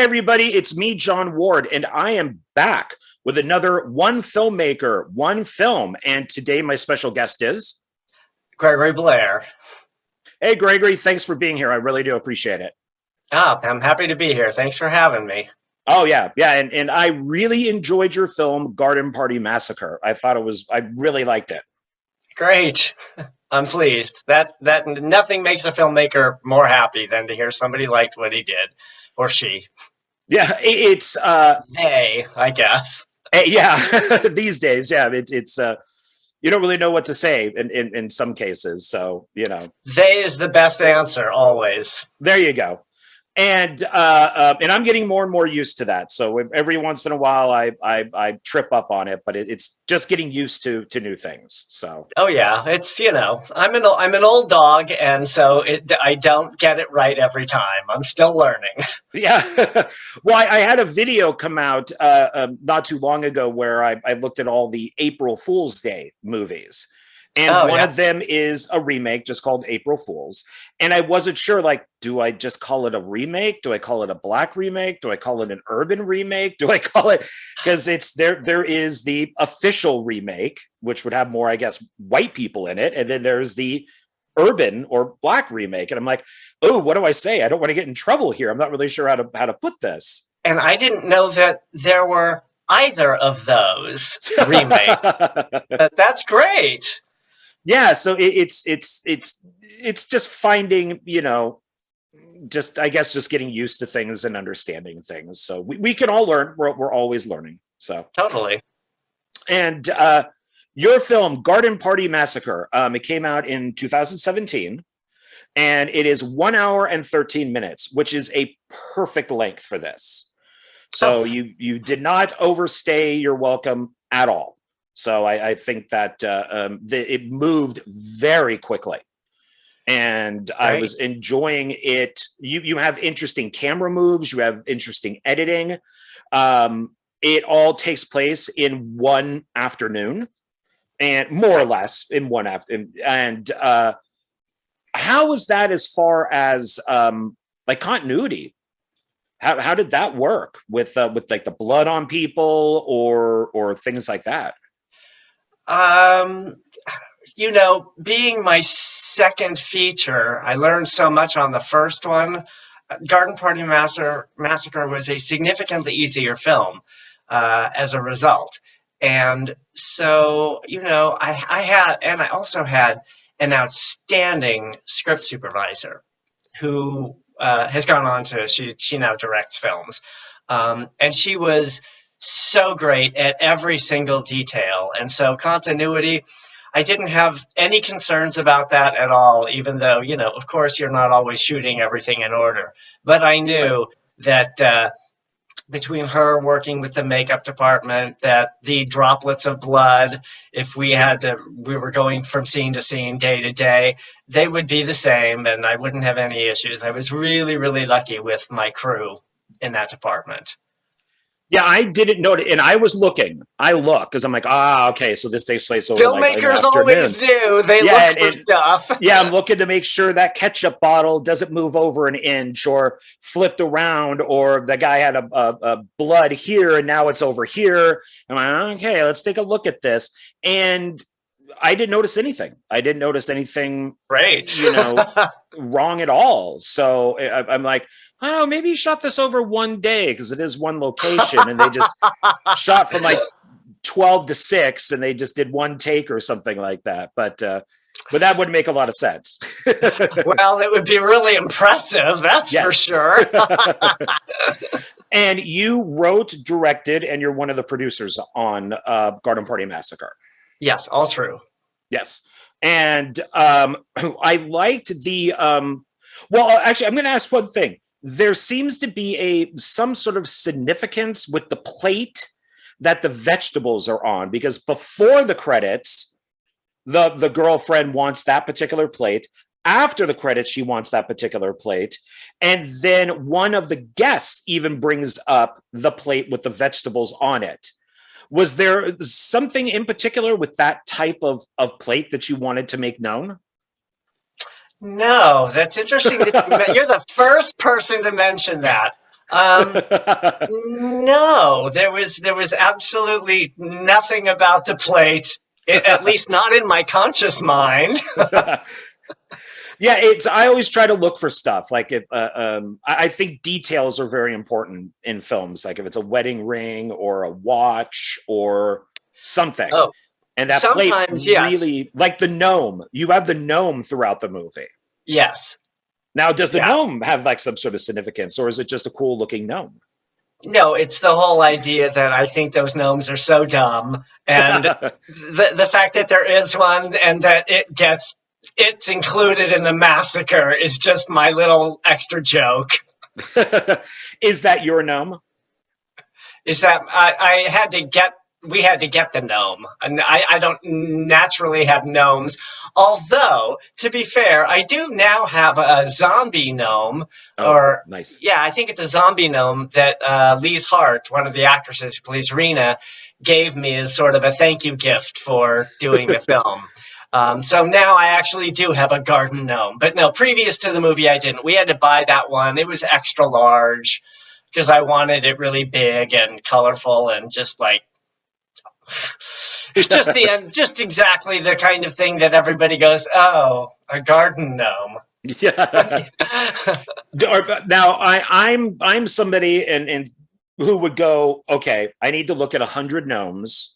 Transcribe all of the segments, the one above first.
everybody, it's me, John Ward, and I am back with another One Filmmaker, One Film. And today my special guest is Gregory Blair. Hey, Gregory, thanks for being here. I really do appreciate it. Oh, I'm happy to be here. Thanks for having me. Oh, yeah. And I really enjoyed your film, Garden Party Massacre. I really liked it. Great. I'm pleased. That nothing makes a filmmaker more happy than to hear somebody liked what he did, or she. Yeah, it's they, I guess. Yeah, these days, yeah, it's you don't really know what to say in some cases, so They is the best answer always. There you go. And I'm getting more and more used to that. So every once in a while, I trip up on it, but it's just getting used to new things. So oh yeah, it's I'm an old dog, and so I don't get it right every time. I'm still learning. Yeah, well, I had a video come out not too long ago where I looked at all the April Fool's Day movies. And one of them is a remake just called April Fools. And I wasn't sure, like, do I just call it a remake? Do I call it a black remake? Do I call it an urban remake? Do I call it, because there is the official remake, which would have more, I guess, white people in it. And then there's the urban or black remake. And I'm like, oh, what do I say? I don't want to get in trouble here. I'm not really sure how to put this. And I didn't know that there were either of those remakes. That's great. Yeah, so it's just finding, just getting used to things and understanding things. So we can all learn. We're always learning. So totally. And your film, Garden Party Massacre, it came out in 2017, and it is 1 hour and 13 minutes, which is a perfect length for this. So you did not overstay your welcome at all. So I think that it moved very quickly, and I was enjoying it. You have interesting camera moves. You have interesting editing. It all takes place in one afternoon, and more or less in one afternoon. And how was that as far as like continuity? How did that work with like the blood on people or things like that? Being my second feature, I learned so much on the first one. Garden Party Massacre was a significantly easier film as a result. And so, I also had an outstanding script supervisor who has gone on to, she now directs films. And she was so great at every single detail. And so continuity, I didn't have any concerns about that at all, even though, of course, you're not always shooting everything in order. But I knew that between her working with the makeup department, that the droplets of blood, if we were going from scene to scene, day to day, they would be the same, and I wouldn't have any issues. I was really, really lucky with my crew in that department. Yeah, I didn't know it, and I was looking. I look because I'm like, okay, so this takes place over. Filmmakers always do. They look for stuff. Yeah, I'm looking to make sure that ketchup bottle doesn't move over an inch or flipped around, or the guy had a blood here and now it's over here. I'm like, okay, let's take a look at this. And I didn't notice anything. Great. Wrong at all. So I'm like, oh, maybe he shot this over one day because it is one location, and they just shot from like 12 to 6, and they just did one take or something like that. But that wouldn't make a lot of sense. Well, it would be really impressive, that's for sure. And you wrote, directed, and you're one of the producers on Garden Party Massacre. Yes, all true. Yes. And I liked the well, actually, I'm going to ask one thing. There seems to be some sort of significance with the plate that the vegetables are on, because before the credits, the girlfriend wants that particular plate. After the credits, she wants that particular plate. And then one of the guests even brings up the plate with the vegetables on it. Was there something in particular with that type of plate that you wanted to make known? No, that's interesting. You're the first person to mention that. Um, no, there was absolutely nothing about the plate, at least not in my conscious mind. Yeah, it's. I always try to look for stuff like if I think details are very important in films. Like if it's a wedding ring or a watch or something, Oh, and that plate sometimes yes, really like the gnome. You have the gnome throughout the movie. yes, Now, does the yeah. gnome have like some sort of significance, or is it just a cool looking gnome? No, it's the whole idea that I think those gnomes are so dumb, and the fact that there is one and that it's included in the massacre is just my little extra joke. Is that your gnome? Is that I had to get we had to get the gnome, and I don't naturally have gnomes. Although, to be fair, I do now have a zombie gnome, Oh, or nice. yeah, I think it's a zombie gnome that Lise Hart, one of the actresses who plays Rena, gave me as sort of a thank you gift for doing the film. So now I actually do have a garden gnome. But no, previous to the movie, I didn't. We had to buy that one. It was extra large because I wanted it really big and colorful and just like just exactly the kind of thing that everybody goes, "Oh, a garden gnome." Yeah. Now I'm somebody and who would go, okay, I need to look at 100 gnomes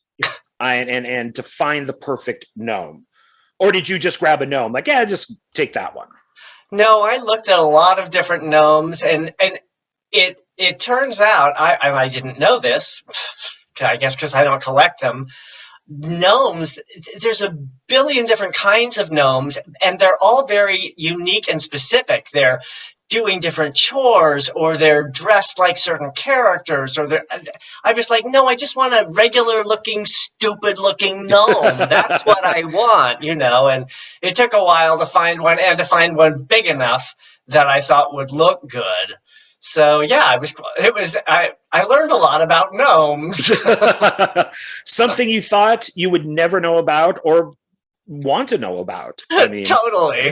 and to find the perfect gnome. Or did you just grab a gnome? Like, yeah, just take that one. No, I looked at a lot of different gnomes, and it turns out I didn't know this. I guess because I don't collect them. Gnomes, there's a billion different kinds of gnomes, and they're all very unique and specific. They're doing different chores, or they're dressed like certain characters, or they're. I was like, no, I just want a regular looking, stupid looking gnome. That's what I want, And it took a while to find one, and to find one big enough that I thought would look good. So yeah, I learned a lot about gnomes. Something you thought you would never know about or want to know about. I mean, Totally.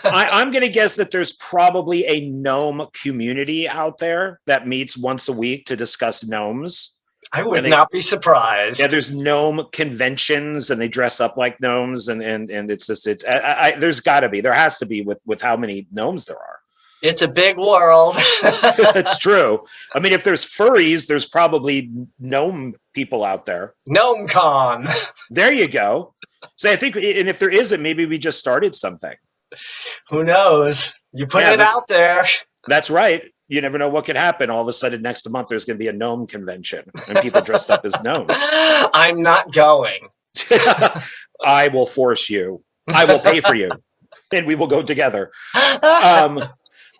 I'm going to guess that there's probably a gnome community out there that meets once a week to discuss gnomes. I would not be surprised. Yeah, there's gnome conventions and they dress up like gnomes, and it's just there's got to be, there has to be with how many gnomes there are. It's a big world. It's true. I mean, if there's furries, there's probably gnome people out there. GnomeCon. There you go. So I think, and if there isn't, maybe we just started something. Who knows? You put it out there. That's right. You never know what could happen. All of a sudden, next month, there's going to be a gnome convention and people dressed up as gnomes. I'm not going. I will force you. I will pay for you. And we will go together.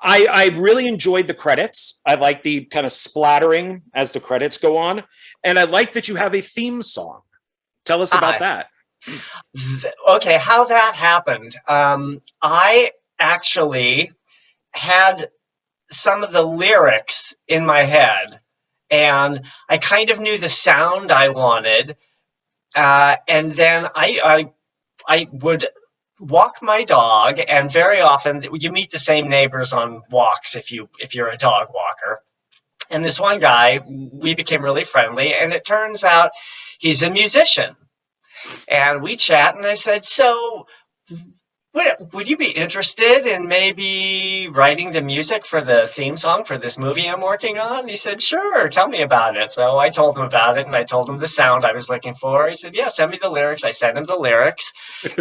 I really enjoyed the credits. I like the kind of splattering as the credits go on. And I like that you have a theme song. Tell us about that. Okay, how that happened. I actually had some of the lyrics in my head, and I kind of knew the sound I wanted. And then I would walk my dog, and very often you meet the same neighbors on walks if you're a dog walker. And this one guy, we became really friendly, and it turns out he's a musician. And we chat, and I said, so would you be interested in maybe writing the music for the theme song for this movie I'm working on? He said, sure, tell me about it. So I told him about it, and I told him the sound I was looking for. He said, yeah, send me the lyrics. I sent him the lyrics,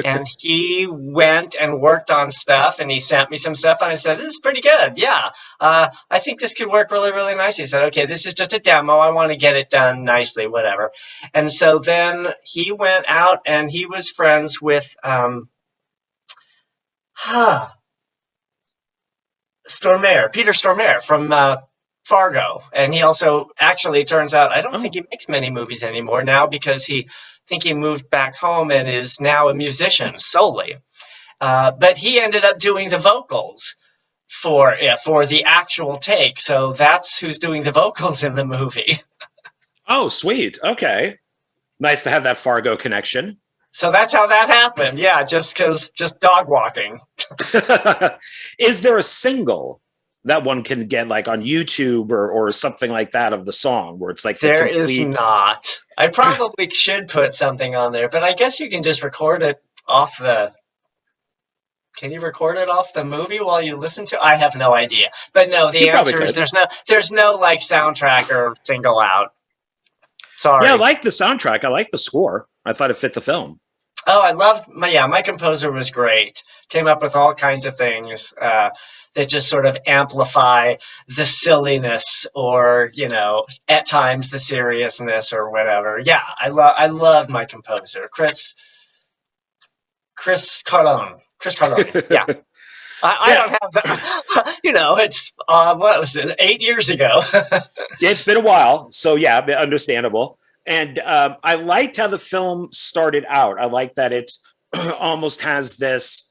and he went and worked on stuff, and he sent me some stuff, and I said, this is pretty good. Yeah, I think this could work really, really nicely. He said, okay, this is just a demo. I want to get it done nicely, whatever. And so then he went out, and he was friends with Peter Stormare from Fargo. And he also, actually, turns out, I don't think he makes many movies anymore now because he moved back home and is now a musician solely. But he ended up doing the vocals for the actual take. So that's who's doing the vocals in the movie. Oh, sweet. Okay. Nice to have that Fargo connection. So that's how that happened. Yeah, just dog walking. Is there a single that one can get like on YouTube or something like that of the song where it's like the There is complete. not. I probably should put something on there, but I guess you can just record it off the. Can you record it off the movie while you listen to? I have no idea. But no, You the probably answer is could. there's no like soundtrack or single out. Yeah, I Sorry. like the soundtrack. I like the score. I thought it fit the film. Oh, I loved my composer was great. Came up with all kinds of things that just sort of amplify the silliness or, at times the seriousness or whatever. Yeah, I love my composer, Chris Carlone. Chris Carlone. Yeah. I Yeah. don't have that. It's what was it, 8 years ago? Yeah, it's been a while, so yeah, understandable. And I liked how the film started out. I like that it almost has this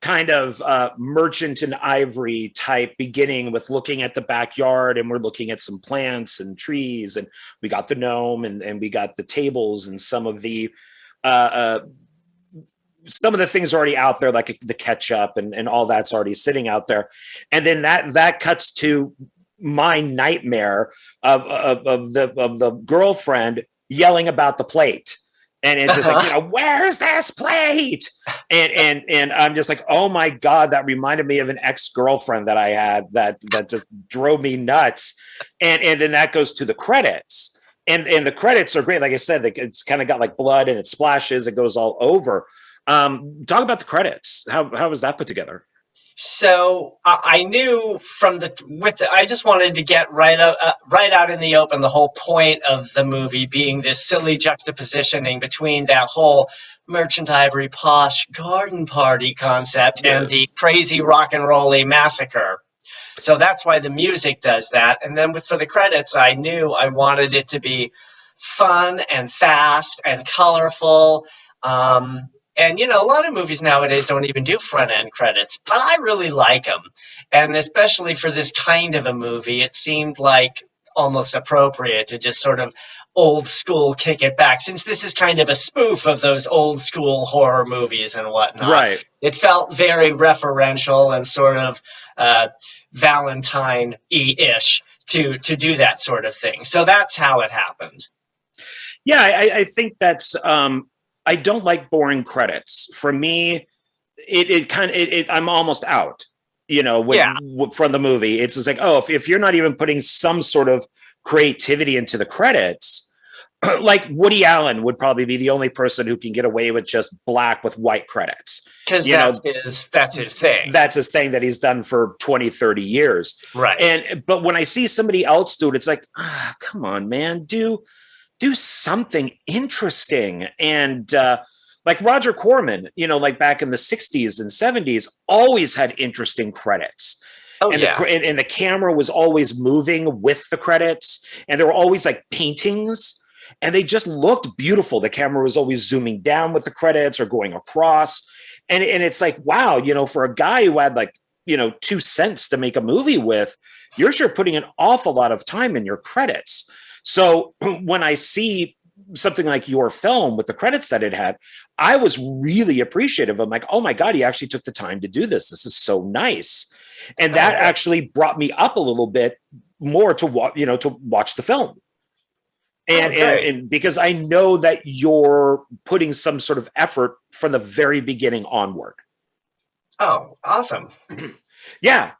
kind of Merchant in Ivory type beginning with looking at the backyard, and we're looking at some plants and trees, and we got the gnome, and we got the tables, and uh, some of the things already out there, like the ketchup and all that's already sitting out there. And then that cuts to my nightmare of the girlfriend yelling about the plate. And it's just like, where's this plate? And I'm just like, oh my God, that reminded me of an ex-girlfriend that I had that just drove me nuts. And then that goes to the credits. And the credits are great. Like I said, it's kind of got like blood and it splashes, it goes all over. Talk about the credits. How was that put together? So I knew I just wanted to get right out in the open the whole point of the movie being this silly juxtapositioning between that whole Merchant Ivory posh garden party concept and the crazy rock and rolly massacre. So that's why the music does that. And then for the credits, I knew I wanted it to be fun and fast and colorful. And, a lot of movies nowadays don't even do front end credits, but I really like them. And especially for this kind of a movie, it seemed like almost appropriate to just sort of old school kick it back, since this is kind of a spoof of those old school horror movies and whatnot. Right. It felt very referential and sort of Valentine-ish to do that sort of thing. So that's how it happened. Yeah, I think that's I don't like boring credits. For me, I'm almost out, from the movie. It's just like, oh, if you're not even putting some sort of creativity into the credits, like Woody Allen would probably be the only person who can get away with just black with white credits. Because that's his thing. That's his thing that he's done for 20, 30 years. Right. But when I see somebody else do it, it's like, come on, man, do something interesting. And like Roger Corman, like back in the 60s and 70s, always had interesting credits. Oh, and yeah. And the camera was always moving with the credits, and there were always like paintings, and they just looked beautiful. The camera was always zooming down with the credits or going across. And it's like, wow, for a guy who had like, 2 cents to make a movie with, you're sure putting an awful lot of time in your credits. So when I see something like your film with the credits that it had, I was really appreciative. I'm like, oh my God, he actually took the time to do this. This is so nice. And that actually brought me up a little bit more to watch the film. And because I know that you're putting some sort of effort from the very beginning onward. Oh, awesome. Yeah.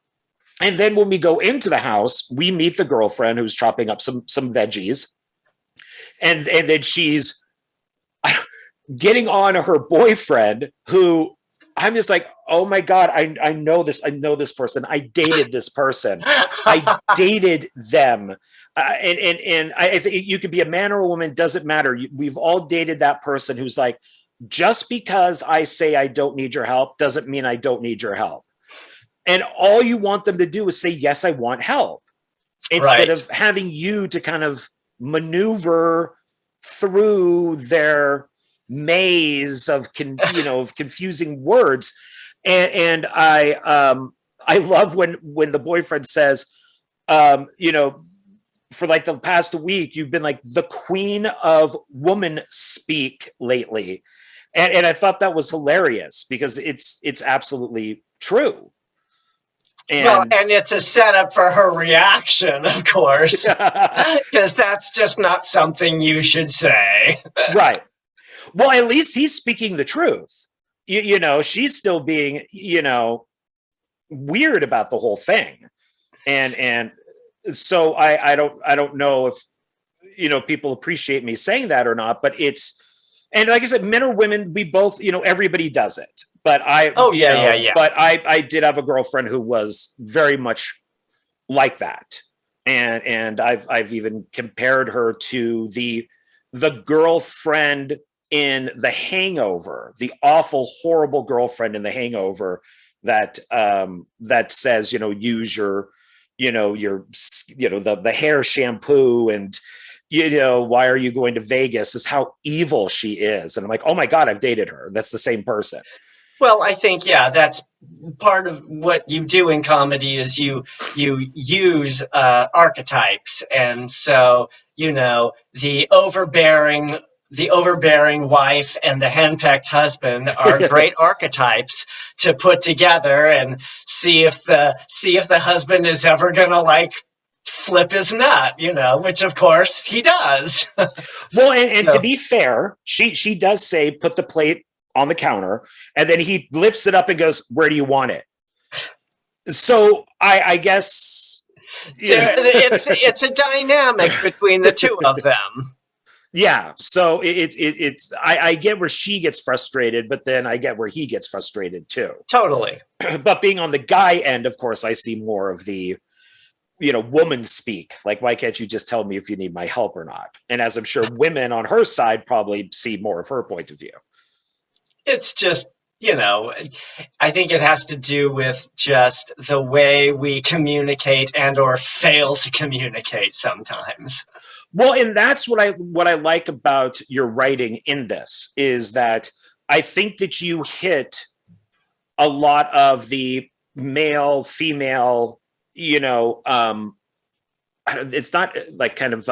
And then when we go into the house, we meet the girlfriend who's chopping up some veggies. And then she's getting on her boyfriend, who I'm just like, oh my God, I know this. I know this person. I dated this person. I dated them. And I think you could be a man or a woman, doesn't matter. We've all dated that person who's like, just because I say I don't need your help doesn't mean I don't need your help. And all you want them to do is say, yes, I want help, instead of having you to kind of maneuver through their maze of of confusing words. And I love when the boyfriend says, for like the past week, you've been like the queen of woman speak lately. And I thought that was hilarious because it's absolutely true. Well, And and it's a setup for her reaction, of course, because that's just not something you should say. right. Well, at least he's speaking the truth. You know, she's still being, you know, weird about the whole thing. And so I don't know if, you know, people appreciate me saying that or not, but it's, and like I said, men or women, we both, you know, everybody does it. But Oh, you yeah, know, yeah, yeah. but I did have a girlfriend who was very much like that. And I've even compared her to the girlfriend in The Hangover, the awful, horrible girlfriend in The Hangover that that says, you know, use your, you know, the hair shampoo, and you know, why are you going to Vegas, is how evil she is. And I'm like, oh my God, I've dated her. That's the same person. Well, I think, yeah, that's part of what you do in comedy is you use archetypes, and so you know the overbearing wife and the henpecked husband are great archetypes to put together and see if the husband is ever gonna like flip his nut, you know, which of course he does. Well, and to So, be fair, she does say put the plate on the counter, and then he lifts it up and goes, "Where do you want it?" So I guess, you know, it's a dynamic between the two of them. yeah. So it's I get where she gets frustrated, but then I get where he gets frustrated too. Totally. But being on the guy end, of course, I see more of the, you know, woman speak. Like, why can't you just tell me if you need my help or not? And as I'm sure women on her side probably see more of her point of view. It's just, you know, I think it has to do with just the way we communicate and or fail to communicate sometimes. Well, and that's what I like about your writing in this, is that I think that you hit a lot of the male, female, you know, it's not like kind of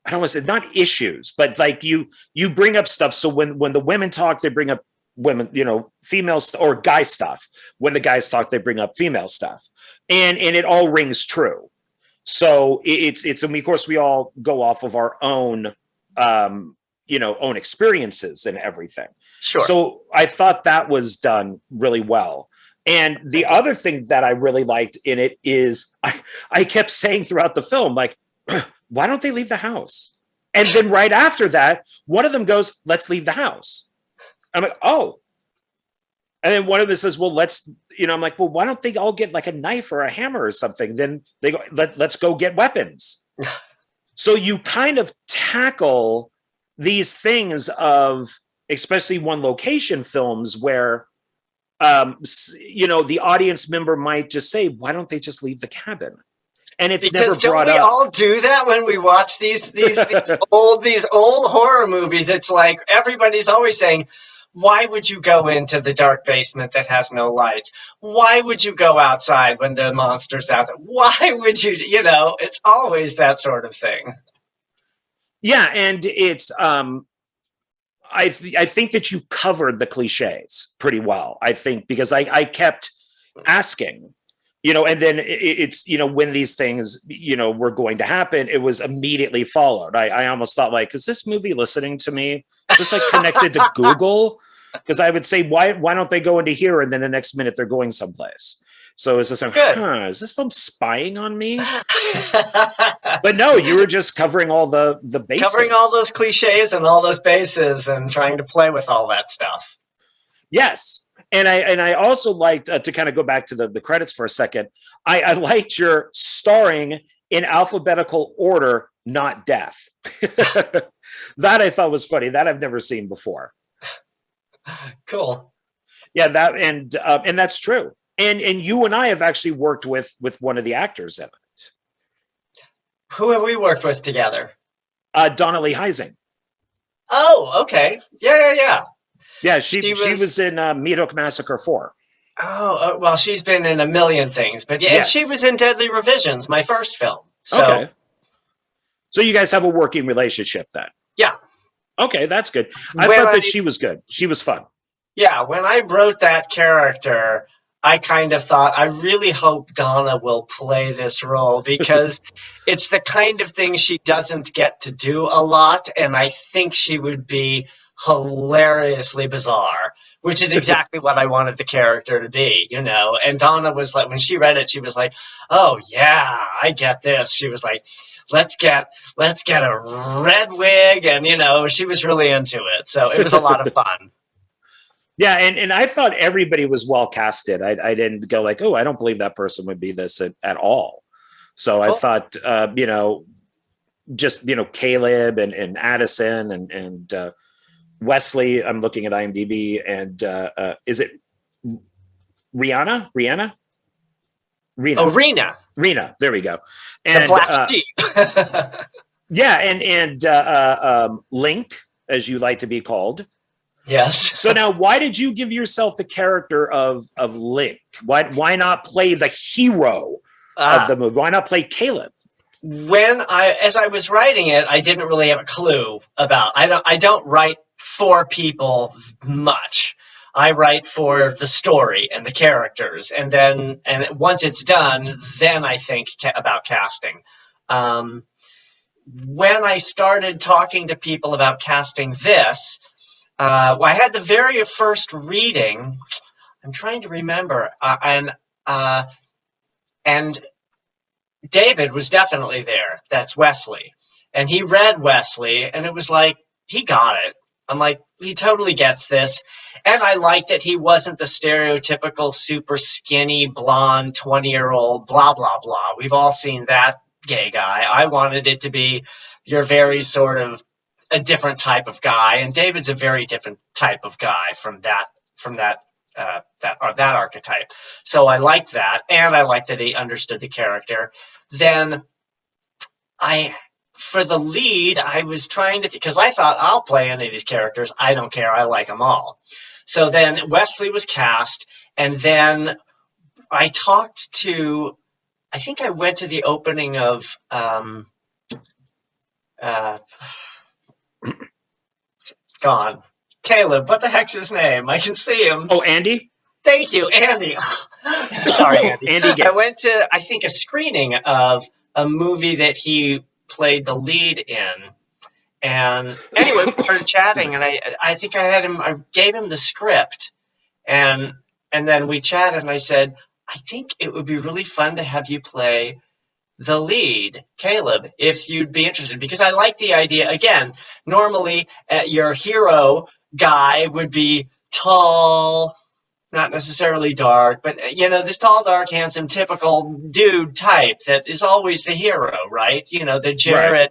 I don't want to say not issues, but like you bring up stuff. So when the women talk, they bring up women, you know, female or guy stuff. When the guys talk, they bring up female stuff, and it all rings true. So it's and of course we all go off of our own you know, own experiences and everything. Sure. So I thought that was done really well. And the other thing that I really liked in it is I kept saying throughout the film, like, why don't they leave the house? And then right after that, one of them goes, let's leave the house. I'm like, oh. And then one of them says, well, let's, you know, I'm like, well, why don't they all get like a knife or a hammer or something? Then they go, let's go get weapons. So you kind of tackle these things of, especially one location films where, you know, the audience member might just say, why don't they just leave the cabin? And it's because never brought don't we up. all do that when we watch these old horror movies? It's like everybody's always saying, why would you go into the dark basement that has no lights? Why would you go outside when the monster's out there? Why would you, you know, it's always that sort of thing. Yeah, and it's I think that you covered the cliches pretty well. I think because I kept asking, you know, and then it's, you know, when these things, you know, were going to happen, it was immediately followed. I almost thought, like, is this movie listening to me? Is this like connected to Google? Because I would say, why don't they go into here, and then the next minute they're going someplace? So is this is this film spying on me? But no, you were just covering all the bases. Covering all those cliches and all those bases and trying to play with all that stuff. Yes. And I also liked, to kind of go back to the credits for a second, I liked your starring in alphabetical order, not death. That I thought was funny. That I've never seen before. Cool. Yeah, that and that's true. And you and I have actually worked with one of the actors in it. Who have we worked with together? Donnelly Heising. Oh, okay. Yeah. Yeah, she was in Meathook Massacre 4. Oh, well, she's been in a million things, but yeah, Yes. and she was in Deadly Revisions, my first film. So, okay. So you guys have a working relationship then? Yeah. Okay, that's good. I thought that she was good. She was fun. Yeah, when I wrote that character, I kind of thought, I really hope Donna will play this role because it's the kind of thing she doesn't get to do a lot, and I think she would be hilariously bizarre, which is exactly what I wanted the character to be, you know. And Donna was like, when she read it, she was like, "Oh yeah, I get this." She was like, let's get a red wig, and you know, she was really into it. So it was a lot of fun. Yeah, and I thought everybody was well casted. I didn't go like, oh, I don't believe that person would be this at all. So I Cool. thought, just Caleb and Addison and Wesley. I'm looking at IMDb, and is it Rihanna? Rihanna? Rena. Oh, Rena, Rena. There we go. the And black sheep. yeah, and Link, as you like to be called. Yes. So now, why did you give yourself the character of Link? Why not play the hero of the movie? Why not play Caleb? As I was writing it, I didn't really have a clue about. I don't write for people much. I write for the story and the characters, and once it's done, then I think about casting. When I started talking to people about casting this, I had the very first reading. I'm trying to remember, and David was definitely there. That's Wesley, and he read Wesley, and it was like he got it. I'm like, he totally gets this, and I liked that he wasn't the stereotypical super skinny blonde 20-year-old blah blah blah. We've all seen that gay guy. I wanted it to be your very sort of a different type of guy, and David's a very different type of guy from that archetype. So I liked that, and I liked that he understood the character. Then for the lead, I was trying to because I thought I'll play any of these characters. I don't care. I like them all. So then Wesley was cast, and then I talked to. I think I went to the opening of. Gone. Caleb, what the heck's his name? I can see him. Oh, Andy? Thank you, Andy. Sorry, Andy. Andy Gates. I went to, I think, a screening of a movie that he played the lead in. And anyway, we started chatting, and I think I gave him the script. And then we chatted, and I said, I think it would be really fun to have you play the lead, Caleb, if you'd be interested, because I like the idea. Again, normally your hero guy would be tall, not necessarily dark, but this tall, dark, handsome, typical dude type that is always the hero, right? The Jared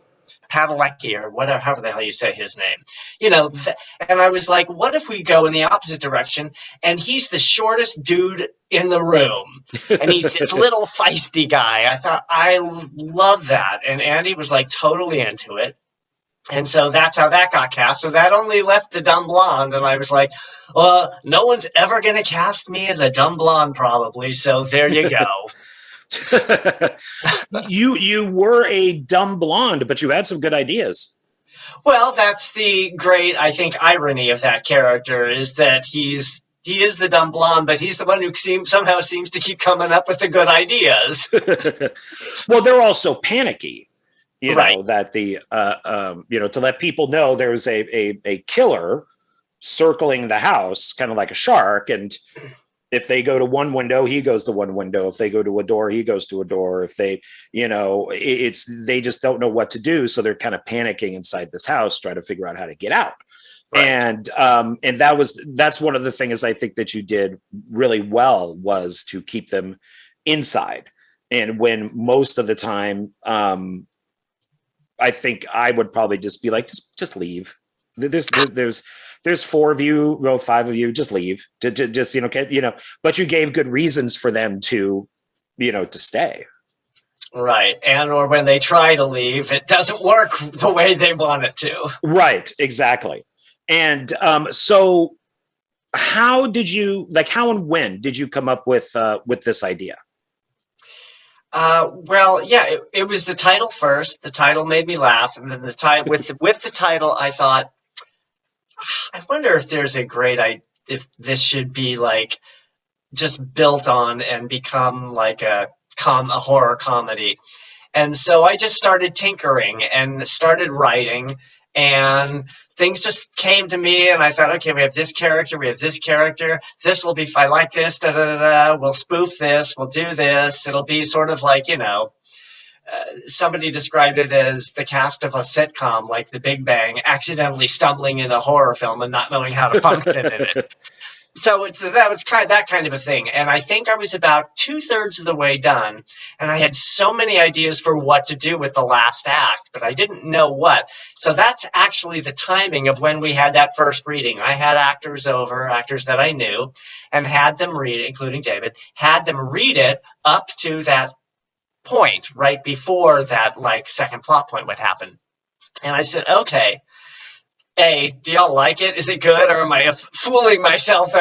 Padalecki or whatever, however the hell you say his name. And I was like, what if we go in the opposite direction and he's the shortest dude in the room and he's this little feisty guy. I thought, I love that. And Andy was like totally into it. And so that's how that got cast. So that only left the dumb blonde. And I was like, well, no one's ever going to cast me as a dumb blonde probably. So there you go. You were a dumb blonde, but you had some good ideas. Well, that's the great, I think, irony of that character is that he is the dumb blonde, but he's the one who somehow seems to keep coming up with the good ideas. Well, they're also panicky, right. that the to let people know there's a killer circling the house, kind of like a shark, and if they go to one window, he goes to one window. If they go to a door, he goes to a door. If they, they just don't know what to do. So they're kind of panicking inside this house, trying to figure out how to get out. Right. And that's one of the things I think that you did really well was to keep them inside. And when most of the time, I think I would probably just be like, just leave. There's 4 of you, well, 5 of you, just leave. Just but you gave good reasons for them to stay. Right. Or when they try to leave, it doesn't work the way they want it to. Right. Exactly. And so how and when did you come up with this idea? Well, yeah, it was the title first. The title made me laugh. And then with the title, I thought, I wonder if there's if this should be like just built on and become like a horror comedy. And so I just started tinkering and started writing, and things just came to me. And I thought, okay, we have this character, we have this character. This will be, I like this, da da da da. We'll spoof this, we'll do this. It'll be sort of like, somebody described it as the cast of a sitcom like The Big Bang accidentally stumbling in a horror film and not knowing how to function in it. So that was that kind of a thing. And I think I was about 2/3 of the way done, and I had so many ideas for what to do with the last act, but I didn't know what. So that's actually the timing of when we had that first reading. I had actors that I knew, and had them read it, including David, had them read it up to that point, right before that like second plot point would happen. And I said, okay, hey, do y'all like it? Is it good? Or am I fooling myself?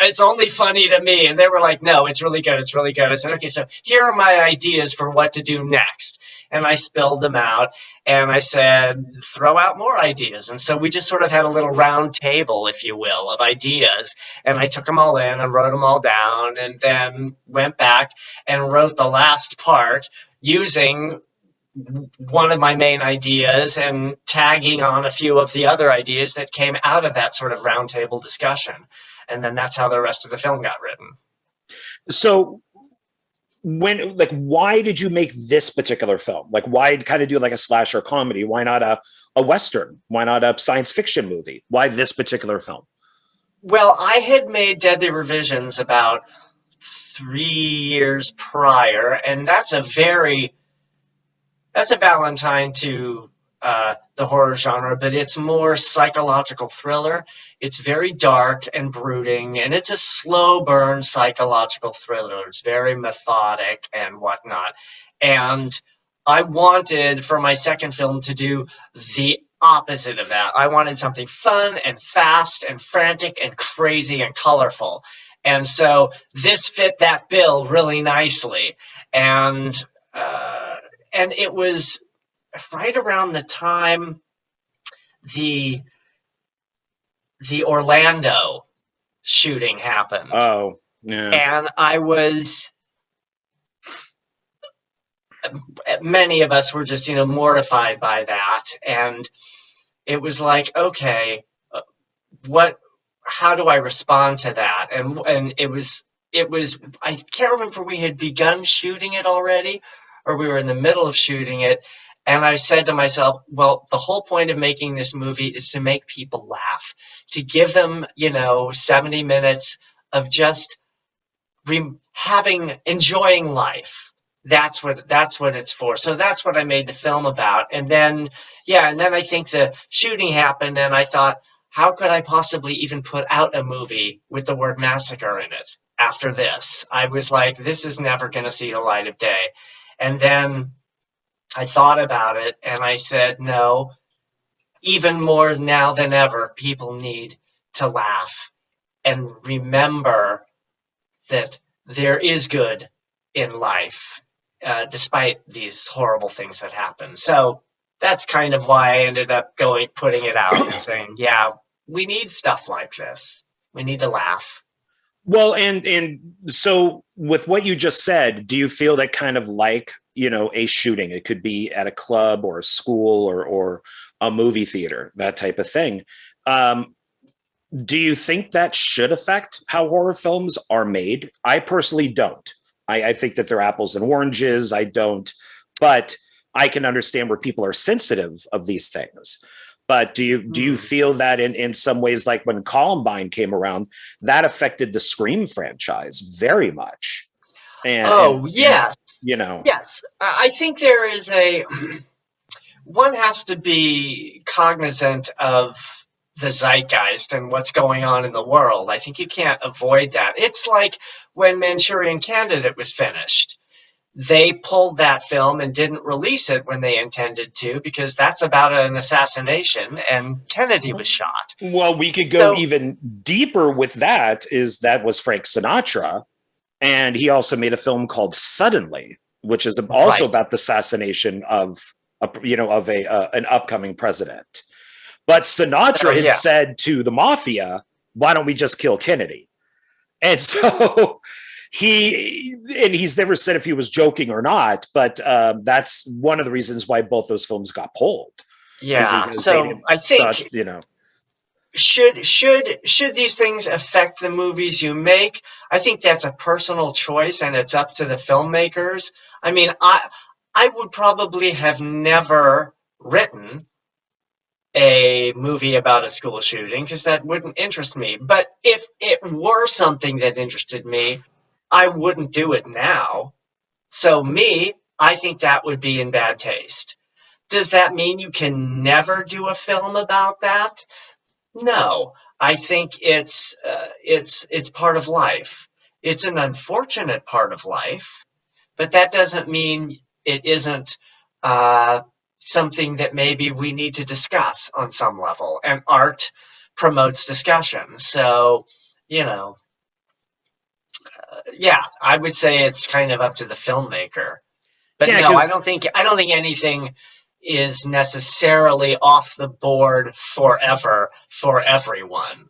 It's only funny to me. And they were like, no, it's really good. It's really good. I said, okay, so here are my ideas for what to do next. And I spilled them out, and I said, throw out more ideas. And so we just sort of had a little round table, if you will, of ideas. And I took them all in and wrote them all down, and then went back and wrote the last part using one of my main ideas and tagging on a few of the other ideas that came out of that sort of roundtable discussion. And then that's how the rest of the film got written. So why did you make this particular film? Like, why kind of do like a slasher comedy? Why not a Western? Why not a science fiction movie? Why this particular film? Well, I had made Deadly Revisions about 3 years prior, and that's a Valentine to the horror genre, but it's more psychological thriller. It's very dark and brooding, and it's a slow burn psychological thriller. It's very methodic and whatnot. And I wanted for my second film to do the opposite of that. I wanted something fun and fast and frantic and crazy and colorful. And so this fit that bill really nicely. And it was right around the time the Orlando shooting happened. Oh, yeah. And many of us were just, mortified by that. And it was like, okay, how do I respond to that? And it was, I can't remember if we had begun shooting it already or we were in the middle of shooting it. And I said to myself, well, the whole point of making this movie is to make people laugh, to give them, 70 minutes of just enjoying life. That's what it's for. So that's what I made the film about. And then I think the shooting happened, and I thought, how could I possibly even put out a movie with the word massacre in it after this? I was like, this is never going to see the light of day. And then I thought about it, and I said, no, even more now than ever, people need to laugh and remember that there is good in life, despite these horrible things that happen. So that's kind of why I ended up putting it out and saying, yeah, we need stuff like this. We need to laugh. Well, and so with what you just said, do you feel that kind of like, a shooting, it could be at a club or a school or a movie theater, that type of thing. Do you think that should affect how horror films are made? I personally don't. I think that they're apples and oranges. I don't, but I can understand where people are sensitive of these things. But do you feel that in some ways, like when Columbine came around, that affected the Scream franchise very much? Yes. Yes. Yes. I think there is one has to be cognizant of the zeitgeist and what's going on in the world. I think you can't avoid that. It's like when Manchurian Candidate was finished. They pulled that film and didn't release it when they intended to, because that's about an assassination and Kennedy was shot. Well, we could go even deeper with that. That was Frank Sinatra. And he also made a film called Suddenly, which is also about the assassination of an upcoming president. But Sinatra had said to the mafia, why don't we just kill Kennedy? And so he's never said if he was joking or not, but that's one of the reasons why both those films got pulled. Yeah. Because they So didn't I think, touch, you know. should these things affect the movies you make? I think that's a personal choice, and it's up to the filmmakers. I mean, I would probably have never written a movie about a school shooting because that wouldn't interest me. But if it were something that interested me, I wouldn't do it now. So me, I think that would be in bad taste. Does that mean you can never do a film about that? No, I think it's part of life. It's an unfortunate part of life, but that doesn't mean it isn't uh, something that maybe we need to discuss on some level. And art promotes discussion. So, you know, yeah, I would say it's kind of up to the filmmaker. But Yeah, no, because I don't think anything is necessarily off the board forever for everyone.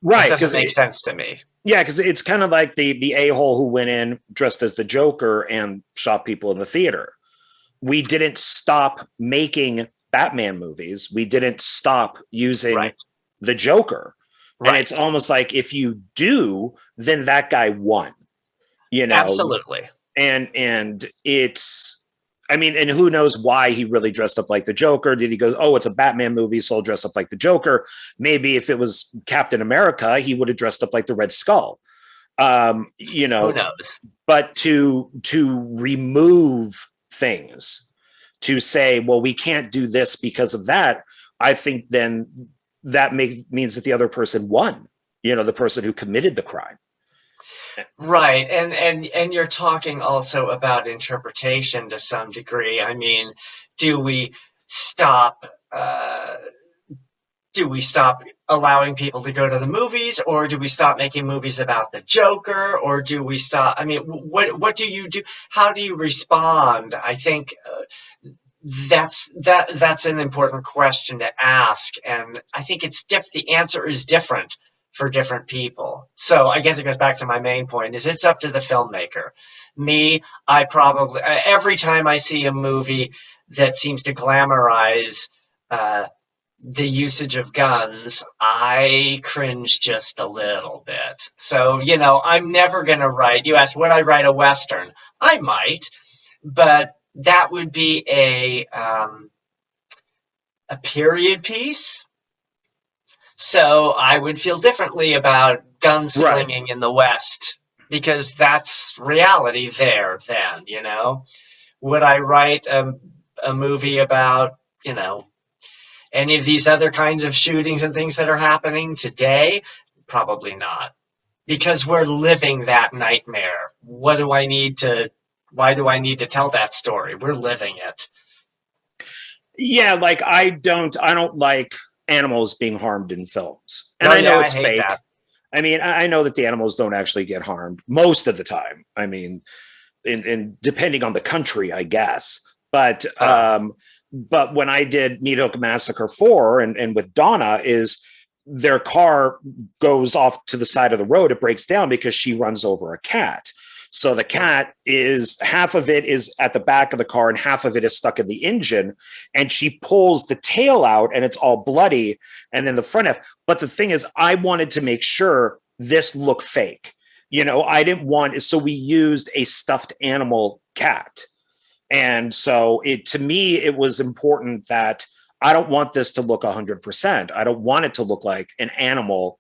That right, doesn't because make sense to me. yeah, because it's kind of like the a-hole who went in dressed as the Joker and shot people in the theater. We didn't stop making Batman movies. We didn't stop using Right. the Joker. And Right. it's almost like if you do, then that guy won, you know. Absolutely. And it's, I mean, and who knows why he really dressed up like the Joker? Did he go, oh, it's a Batman movie, so I'll dress up like the Joker? Maybe if it was Captain America, he would have dressed up like the Red Skull. You Who know, knows? but to remove things, to say, well, we can't do this because of that, I think then that means that the other person won, you know, the person who committed the crime. Right. And you're talking also about interpretation to some degree. I mean, do we stop do we stop allowing people to go to the movies, or do we stop making movies about the Joker, or do we stop? I mean, what do you do? How do you respond? I think that's an important question to ask, and I think the answer is different for different people. So I guess it goes back to my main point: is it's up to the filmmaker. Me, I probably every time I see a movie that seems to glamorize uh, the usage of guns, I cringe just a little bit. So, you know, I'm never going to write, you asked, would I write a Western? I might, but that would be a period piece. So I would feel differently about Right. gunslinging in the West because that's reality there then, you know? Would I write a movie about, you know, any of these other kinds of shootings and things that are happening today? Probably not. Because we're living that nightmare. Why do I need to tell that story? We're living it. Yeah, like I don't like animals being harmed in films. And No, I yeah, know I it's hate fake. that. I mean, I know that the animals don't actually get harmed most of the time. I mean, in depending on the country, I guess. But Uh, but when I did Neat Hook Massacre 4 and with Donna, is their car goes off to the side of the road, it breaks down because she runs over a cat. So the cat is, half of it is at the back of the car and half of it is stuck in the engine, and she pulls the tail out and it's all bloody, and then the front half. But the thing is, I wanted to make sure this looked fake. You know, I didn't want, so we used a stuffed animal cat. And so it, to me, it was important that I don't want this to look 100%. I don't want it to look like an animal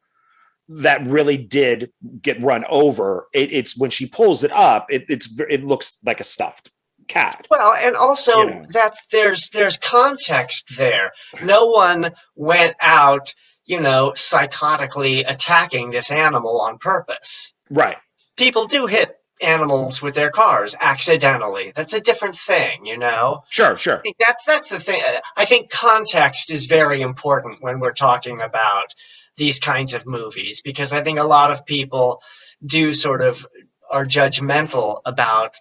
that really did get run over. It's when she pulls it up, it looks like a stuffed cat. well, and You also know, that there's context there. No one went out, you know, psychotically attacking this animal on purpose. right? People do hit animals with their cars accidentally. That's a different thing, you know. Sure, I sure. think that's the thing. I think context is very important when we're talking about these kinds of movies because I think a lot of people do sort of are judgmental about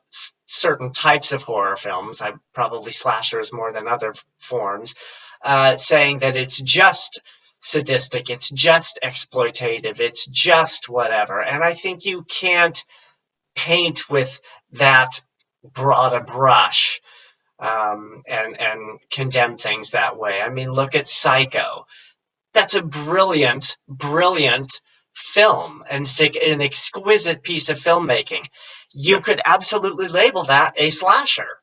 certain types of horror films. I probably slashers more than other forms, saying that it's just sadistic, it's just exploitative, it's just whatever. And I think you can't paint with that broad a brush, and condemn things that way. I mean, look at Psycho. That's a brilliant, brilliant film, and an exquisite piece of filmmaking. You could absolutely label that a slasher,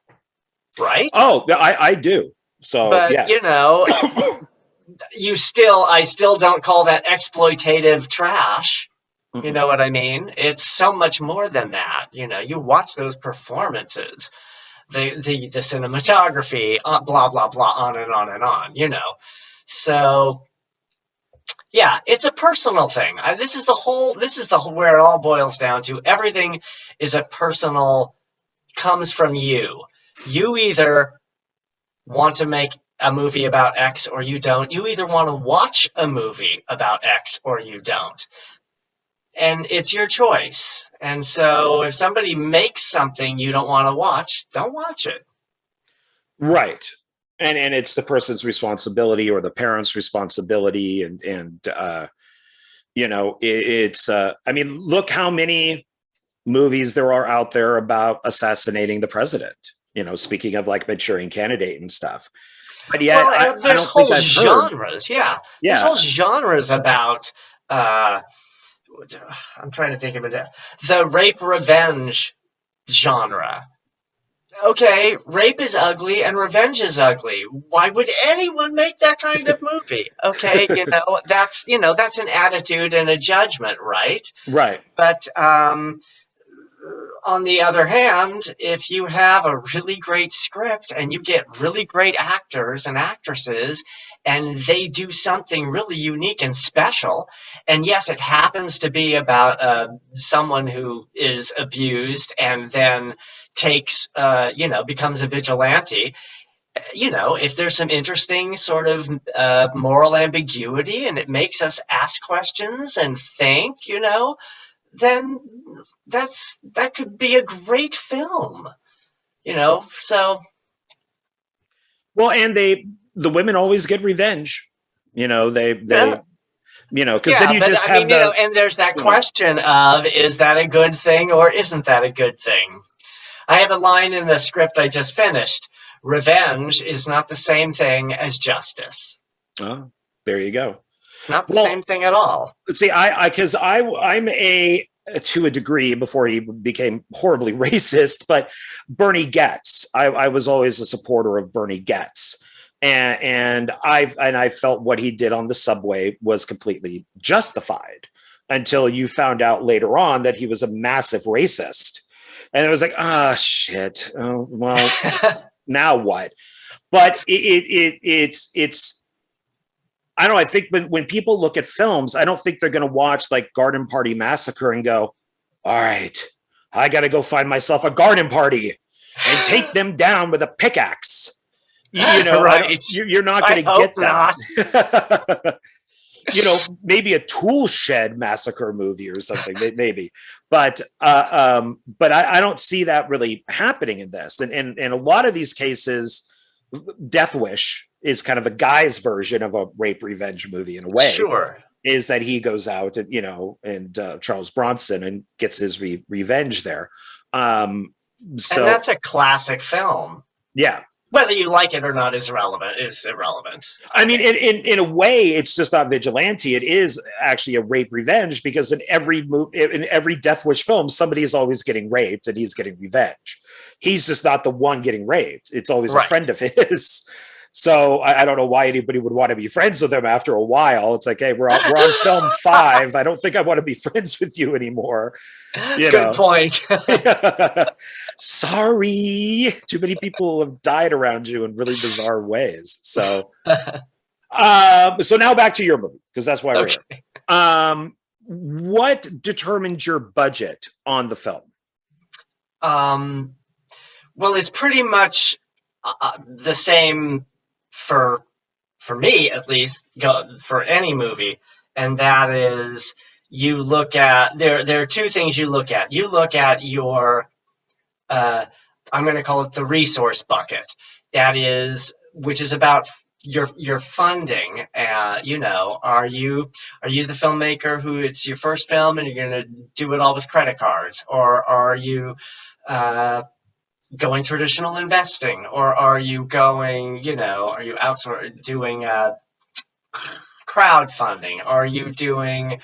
right? Oh, I do. So, but yes. you know, I still don't call that exploitative trash. You know what I mean? It's so much more than that. You know, you watch those performances, the cinematography, blah blah blah, on and on and on. You know, so yeah, it's a personal thing. This is where it all boils down to. Everything is a personal, comes from you. You either want to make a movie about X or you don't. You either want to watch a movie about X or you don't. And it's your choice. And so if somebody makes something you don't want to watch, don't watch it. Right. And it's the person's responsibility or the parent's responsibility. And you know, it's, I mean, look how many movies there are out there about assassinating the president, you know, speaking of like Manchurian Candidate and stuff. But yeah, well, there's whole genres. Yeah. There's whole genres about, I'm trying to think of it. The rape revenge genre. Okay, rape is ugly and revenge is ugly. Why would anyone make that kind of movie? Okay, that's an attitude and a judgment, right? Right. But on the other hand, if you have a really great script and you get really great actors and actresses and they do something really unique and special, and yes, it happens to be about someone who is abused and then takes, becomes a vigilante. If there's some interesting sort of moral ambiguity and it makes us ask questions and think, then that could be a great film, so. Well, and the women always get revenge, because then you just have and there's that question of, is that a good thing or isn't that a good thing? I have a line in the script I just finished. Revenge is not the same thing as justice. Oh, there you go. It's not the same thing at all. See, because I'm to a degree before he became horribly racist, but Bernie Getz. I was always a supporter of Bernie Getz. And I felt what he did on the subway was completely justified until you found out later on that he was a massive racist. And it was like, shit. Oh, well, now what? But it's I don't know. I think when people look at films, I don't think they're going to watch like Garden Party Massacre and go, all right, I got to go find myself a garden party and take them down with a pickaxe. Right. You're not going to get that. Maybe a tool shed massacre movie or something, maybe. But I don't see that really happening in this. And a lot of these cases, Death Wish is kind of a guy's version of a rape revenge movie in a way. Sure. Is that he goes out and Charles Bronson and gets his revenge there. So and that's a classic film. Yeah. Whether you like it or not is irrelevant. I mean, in a way, it's just not vigilante. It is actually a rape revenge, because in every Death Wish film, somebody is always getting raped and he's getting revenge. He's just not the one getting raped. It's always a friend of his. So I don't know why anybody would want to be friends with him after a while. It's like, hey, we're on film 5. I don't think I want to be friends with you anymore. Good point. Sorry, too many people have died around you in really bizarre ways. So, so now back to your movie, because that's why we're here. What determined your budget on the film? Well, it's pretty much the same for me, at least, for any movie, and that is, you look at there are two things you look at. You look at your I'm going to call it the resource bucket. That is, which is about your funding. You know, are you the filmmaker who it's your first film and you're going to do it all with credit cards, or are you going traditional investing, or are you going, you know, are you outsourcing doing crowdfunding? Are you doing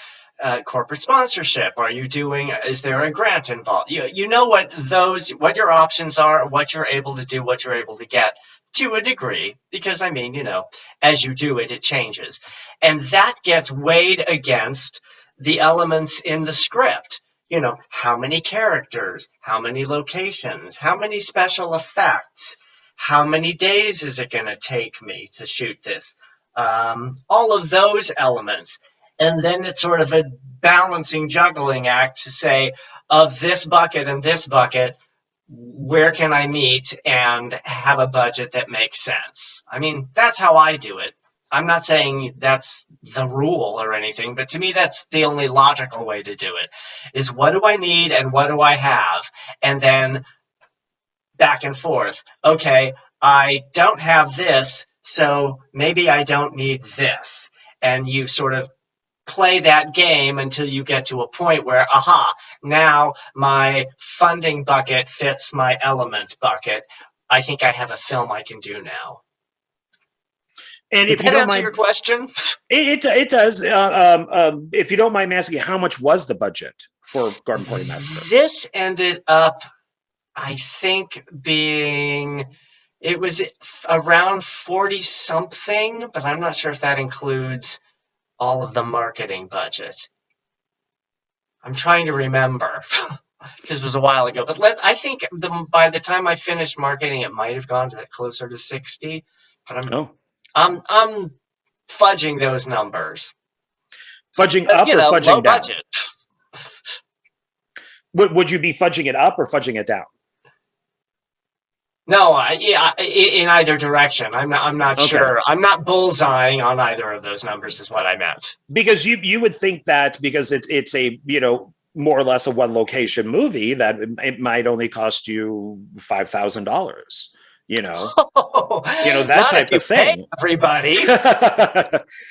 corporate sponsorship? Are you doing? Is there a grant involved? You know what your options are, what you're able to do, what you're able to get to a degree, because I mean, you know, as you do it, it changes, and that gets weighed against the elements in the script. You know, how many characters, how many locations, how many special effects, how many days is it going to take me to shoot this? All of those elements. And then it's sort of a balancing, juggling act to say, of this bucket and this bucket, where can I meet and have a budget that makes sense? I mean, that's how I do it. I'm not saying that's the rule or anything, but to me, that's the only logical way to do it, is what do I need and what do I have? And then back and forth. Okay, I don't have this, so maybe I don't need this. And you sort of play that game until you get to a point where, aha, now my funding bucket fits my element bucket. I think I have a film I can do now. And Did that answer your question? It does. If you don't mind me asking, how much was the budget for Garden Party Massacre? This ended up, I think, it was around 40 something, but I'm not sure if that includes all of the marketing budget. I'm trying to remember because it was a while ago. But I think by the time I finished marketing, it might have gone to closer to 60. But I'm fudging those numbers. Fudging up or fudging low down? Budget. Would you be fudging it up or fudging it down? No, in either direction. I'm not Okay. sure. I'm not bullseyeing on either of those numbers is what I meant. Because you would think that because it's a, you know, more or less a one location movie, that it might only cost you $5,000, you know, that type of thing. Everybody. Well,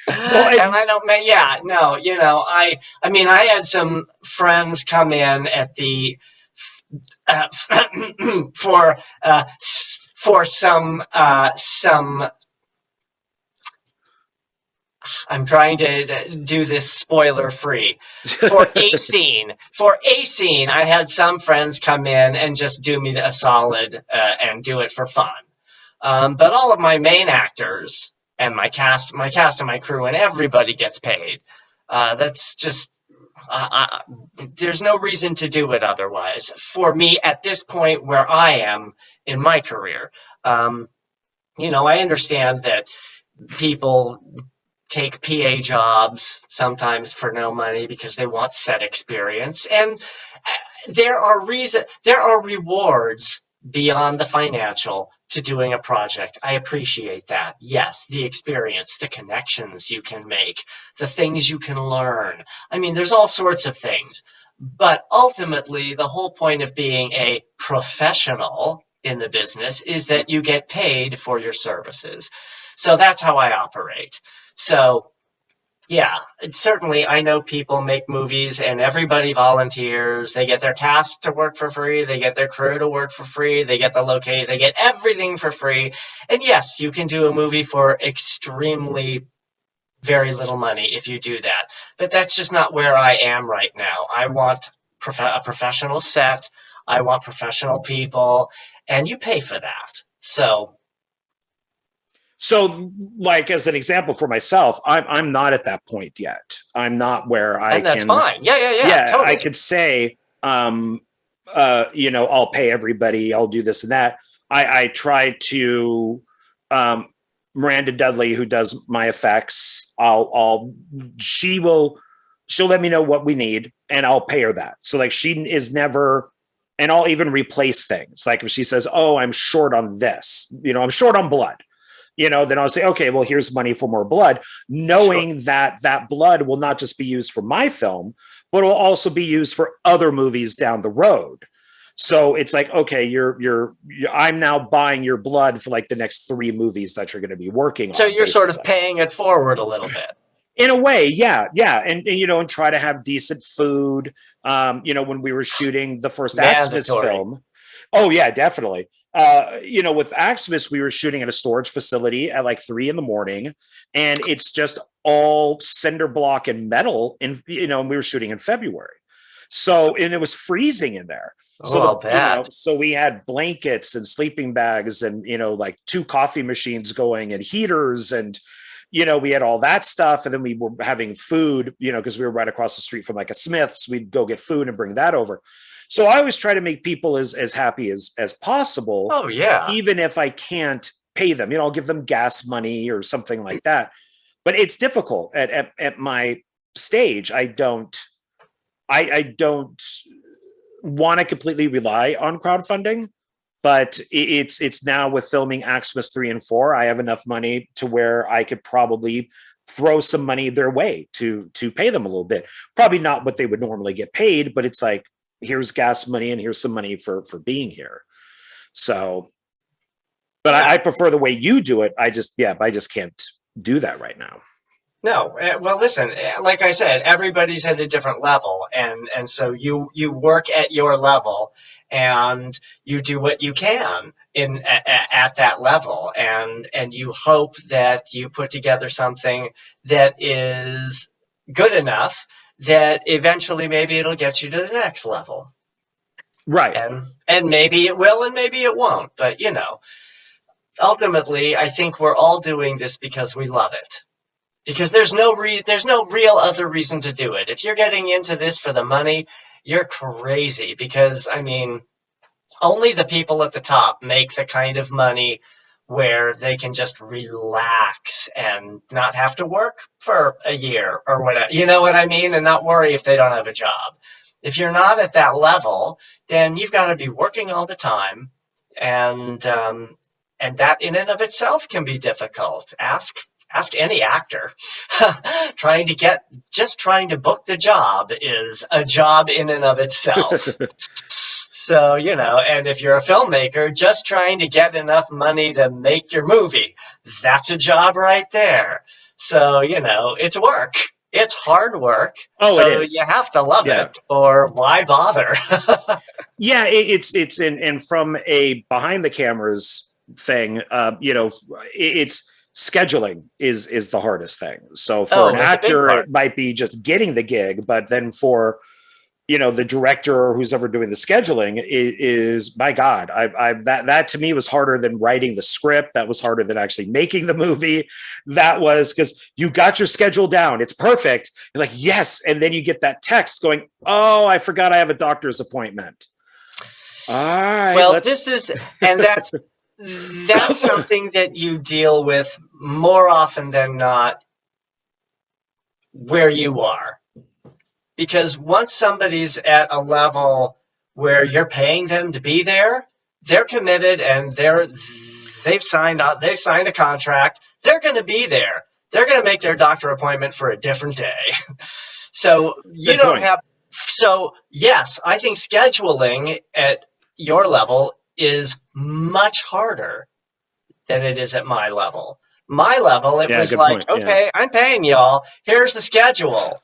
and I don't mean, yeah, no, you know, I mean, I had some friends come in at the for some I'm trying to do this spoiler free. For a scene, I had some friends come in and just do me a solid and do it for fun. But all of my main actors and my cast and my crew and everybody gets paid. That's just, there's no reason to do it otherwise. For me, at this point where I am in my career, you know, I understand that people take PA jobs sometimes for no money because they want set experience, and there are rewards beyond the financial to doing a project. I appreciate that. Yes, the experience, the connections you can make, the things you can learn. I mean, there's all sorts of things. But ultimately, the whole point of being a professional in the business is that you get paid for your services. So that's how I operate. So yeah, certainly I know people make movies and everybody volunteers. They get their cast to work for free. They get their crew to work for free. They get they get everything for free. And yes, you can do a movie for extremely very little money if you do that. But that's just not where I am right now. I want a professional set. I want professional people, and you pay for that. So, like as an example for myself, I'm not at that point yet. I'm not where I and that's can. Fine. Yeah. Totally. I could say, you know, I'll pay everybody. I'll do this and that. I try to, Miranda Dudley, who does my effects, she'll let me know what we need, and I'll pay her that. So like she is never. And I'll even replace things. Like if she says, "Oh, I'm short on this," you know, I'm short on blood. You know, then I'll say, okay, well, here's money for more blood, knowing that blood will not just be used for my film, but will also be used for other movies down the road. So it's like, okay, I'm now buying your blood for like the next 3 movies that you're going to be working So on, you're sort of basically. paying it forward a little bit. In a way, yeah, yeah, and you know, and try to have decent food. You know, when we were shooting the first Axmas Mandatory. film, oh yeah, definitely. You know, with Axmas, we were shooting at a storage facility at like 3 in the morning, and it's just all cinder block and metal. And you know, and we were shooting in February, so and it was freezing in there. Oh, So I'll you know, bet. so we had blankets and sleeping bags, and you know, like 2 coffee machines going, and heaters, and you know, we had all that stuff. And then we were having food, you know, because we were right across the street from like a Smith's. We'd go get food and bring that over. So I always try to make people as happy as possible, Oh, yeah. even if I can't pay them. You know, I'll give them gas money or something like that. But it's difficult at my stage. I don't want to completely rely on crowdfunding, but it's now with filming Axmas 3 and 4, I have enough money to where I could probably throw some money their way to pay them a little bit. Probably not what they would normally get paid, but it's like, here's gas money and here's some money for being here. So, but Yeah. I prefer the way you do it. I just can't do that right now. No, well, listen. Like I said, everybody's at a different level, and so you work at your level, and you do what you can at that level, and you hope that you put together something that is good enough that eventually maybe it'll get you to the next level, Right. and maybe it will, and maybe it won't. But ultimately, I think we're all doing this because we love it. Because there's no real other reason to do it. If you're getting into this for the money, you're crazy. Because I mean, only the people at the top make the kind of money where they can just relax and not have to work for a year or whatever. You know what I mean? And not worry if they don't have a job. If you're not at that level, then you've got to be working all the time, and that in and of itself can be difficult. Ask any actor. trying to book the job is a job in and of itself. So, and if you're a filmmaker, just trying to get enough money to make your movie, that's a job right there. So, it's work. It's hard work. Oh, so it is. you have to love Yeah. it, or why bother? Yeah, it's and from a behind the cameras thing, you know, it's scheduling is the hardest thing. So for an It's a big actor, part. it might be just getting the gig, but then for the director or who's ever doing the scheduling is my God, I that to me was harder than writing the script. That was harder than actually making the movie. That was because you got your schedule down. It's perfect. You're like, yes. And then you get that text going, oh, I forgot I have a doctor's appointment. All right. Well, that's something that you deal with more often than not where you are. Because once somebody's at a level where you're paying them to be there, they're committed and they've signed a contract. They're going to be there. They're going to make their doctor appointment for a different day. So you don't have. So yes, I think scheduling at your level is much harder than it is at my level. My level, it was like, okay, I'm paying y'all. Here's the schedule.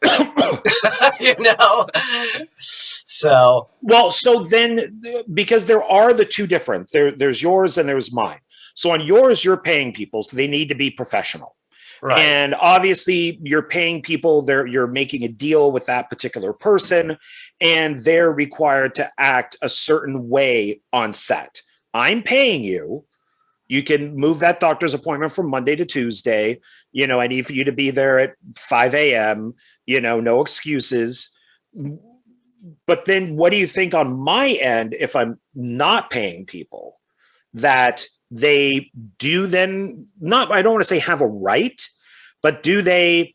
So well, so then because there are the two different, there's yours and there's mine. So on yours, you're paying people, so they need to be professional. Right. And obviously you're paying people, you're making a deal with that particular person, and they're required to act a certain way on set. I'm paying you. You can move that doctor's appointment from Monday to Tuesday. I need for you to be there at 5 a.m., no excuses. But then what do you think on my end if I'm not paying people that they do then not, I don't want to say have a right, but do they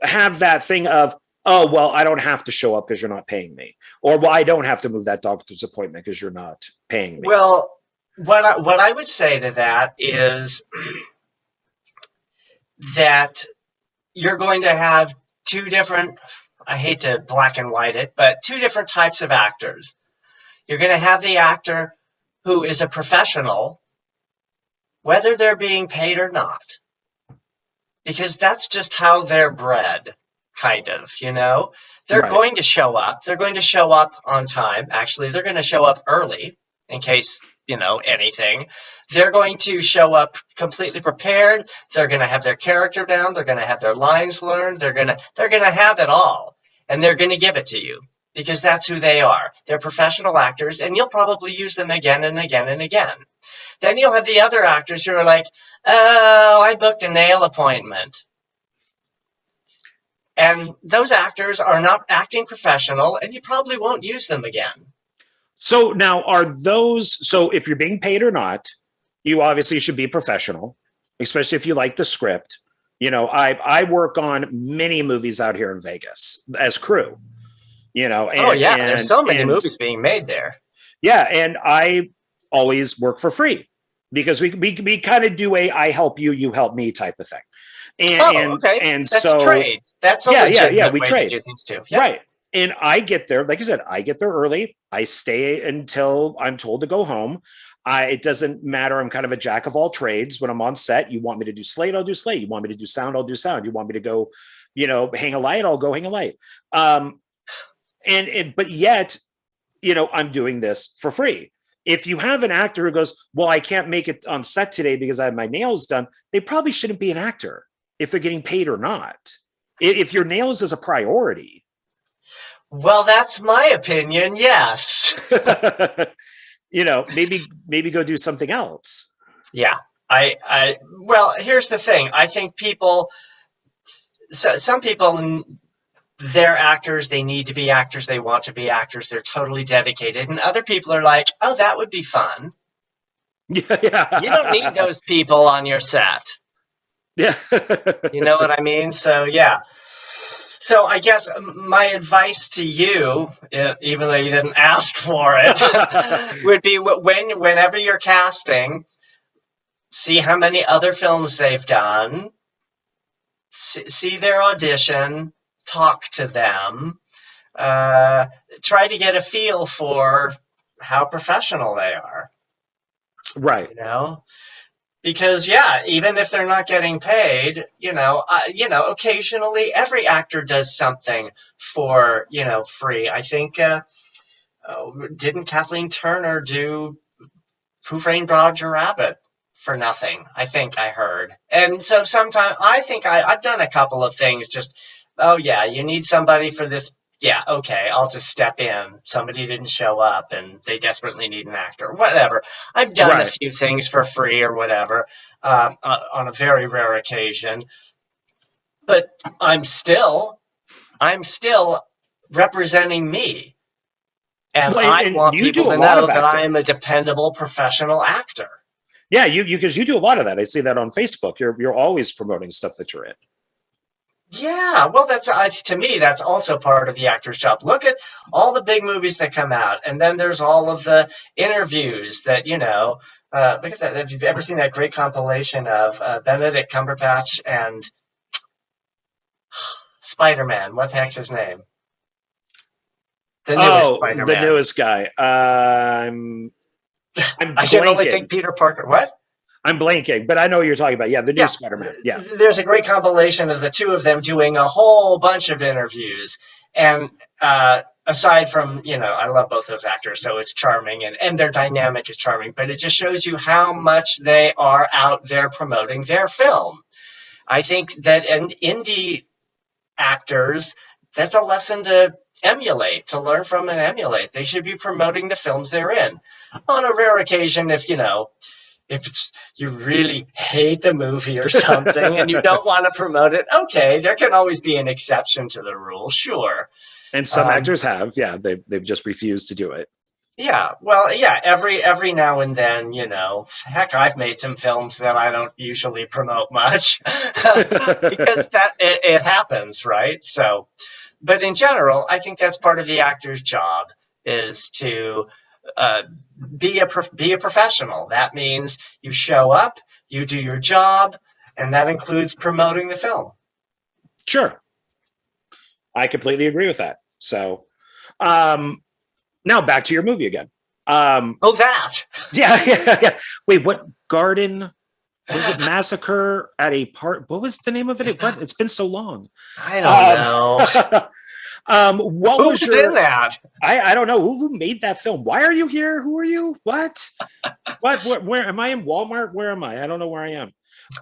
have that thing of, oh, well, I don't have to show up because you're not paying me, or well, I don't have to move that doctor's appointment because you're not paying me? Well, what I would say to that is that you're going to have two different, I hate to black and white it, but two different types of actors. You're going to have the actor who is a professional, whether they're being paid or not, because that's just how they're bred, kind of, you know? They're Right. going to show up. They're going to show up on time. Actually, they're going to show up early in case, you know, anything. They're going to show up completely prepared. They're going to have their character down. They're going to have their lines learned. They're going to have it all, and they're going to give it to you because that's who they are. They're professional actors, and you'll probably use them again and again and again. Then you'll have the other actors who are like, oh, I booked a nail appointment. And those actors are not acting professional, and you probably won't use them again. So now so if you're being paid or not, you obviously should be professional, especially if you like the script. You know, I work on many movies out here in Vegas as crew, you know. And, there's so many movies being made there. Yeah, and I always work for free because we kind of do a I help you, you help me type of thing. And, okay. And that's so trade. That's a legitimate we way trade. to do things too. Yeah. Right. And I get there, like I said, I get there early. I stay until I'm told to go home. It doesn't matter. I'm kind of a jack of all trades when I'm on set. You want me to do slate, I'll do slate. You want me to do sound, I'll do sound. You want me to go, you know, hang a light, I'll go hang a light. But yet, you know, I'm doing this for free. If you have an actor who goes, well, I can't make it on set today because I have my nails done, they probably shouldn't be an actor if they're getting paid or not. If your nails is a priority. Well, that's my opinion, yes. You know, maybe go do something else. Yeah. Well, here's the thing. I think some people, they're actors, they need to be actors, they want to be actors, they're totally dedicated. And other people are like, oh, that would be fun. Yeah. You don't need those people on your set. Yeah. You know what I mean? So, yeah. So I guess my advice to you, even though you didn't ask for it, would be whenever you're casting, see how many other films they've done, see their audition, talk to them, try to get a feel for how professional they are. Right. You know? Because, yeah, even if they're not getting paid, occasionally every actor does something for, free. I think, didn't Kathleen Turner do Who Framed Roger Rabbit for nothing? I think I heard. And so sometimes I think I've done a couple of things just, oh, yeah, you need somebody for this. Yeah, okay, I'll just step in. Somebody didn't show up and they desperately need an actor, whatever. I've done a few things for free or whatever on a very rare occasion. But I'm still representing me. And I want people to know that I'm a dependable professional actor. Yeah, because you do a lot of that. I see that on Facebook. You're always promoting stuff that you're in. Yeah, well, to me, that's also part of the actor's job. Look at all the big movies that come out, and then there's all of the interviews that, look at that. Have you ever seen that great compilation of Benedict Cumberbatch and Spider-Man? What the heck's his name? The newest Spider-Man. The newest guy. I'm I can only think Peter Parker. What? I'm blanking, but I know what you're talking about. Yeah, the new Spider-Man. Yeah. There's a great compilation of the two of them doing a whole bunch of interviews. And aside from, I love both those actors, so it's charming, and their dynamic is charming, but it just shows you how much they are out there promoting their film. I think that indie actors, that's a lesson to emulate, to learn from and emulate. They should be promoting the films they're in. On a rare occasion, if you really hate the movie or something and you don't want to promote it, okay, there can always be an exception to the rule, sure. And some actors have, they've just refused to do it. Yeah, well, yeah, every now and then, heck, I've made some films that I don't usually promote much because it happens, right? So, but in general, I think that's part of the actor's job is to be a professional. That means you show up, you do your job, and that includes promoting the film. Sure. I completely agree with that. So now back to your movie again. Oh, that. Yeah, yeah. Wait, what garden was it? Massacre at a part? What was the name of it? What? It's been so long. I don't know. What Who was was in your? that? I don't know who made that film. Why are you here? Who are you? What? What? Where am I in Walmart? Where am I? I don't know where I am.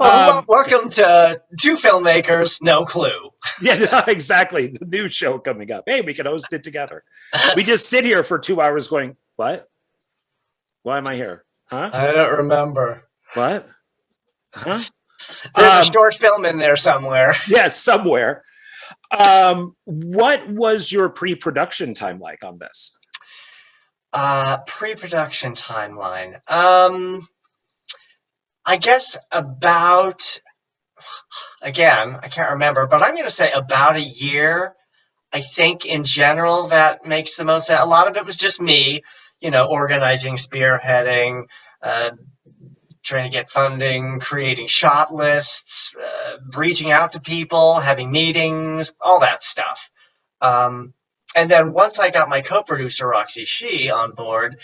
Well, welcome to Two Filmmakers, No Clue. Yeah, exactly. The new show coming up. Hey, we can host it together. We just sit here for 2 hours going, what? Why am I here? Huh? I don't remember. What? Huh? There's a short film in there somewhere. Yeah, somewhere. What was your pre-production time like on this? Pre-production timeline. I guess about, again, I can't remember, but I'm going to say about a year. I think in general that makes the most sense. A lot of it was just me, organizing, spearheading, trying to get funding, creating shot lists, reaching out to people, having meetings, all that stuff. And then once I got my co-producer, Roxy Shee, on board,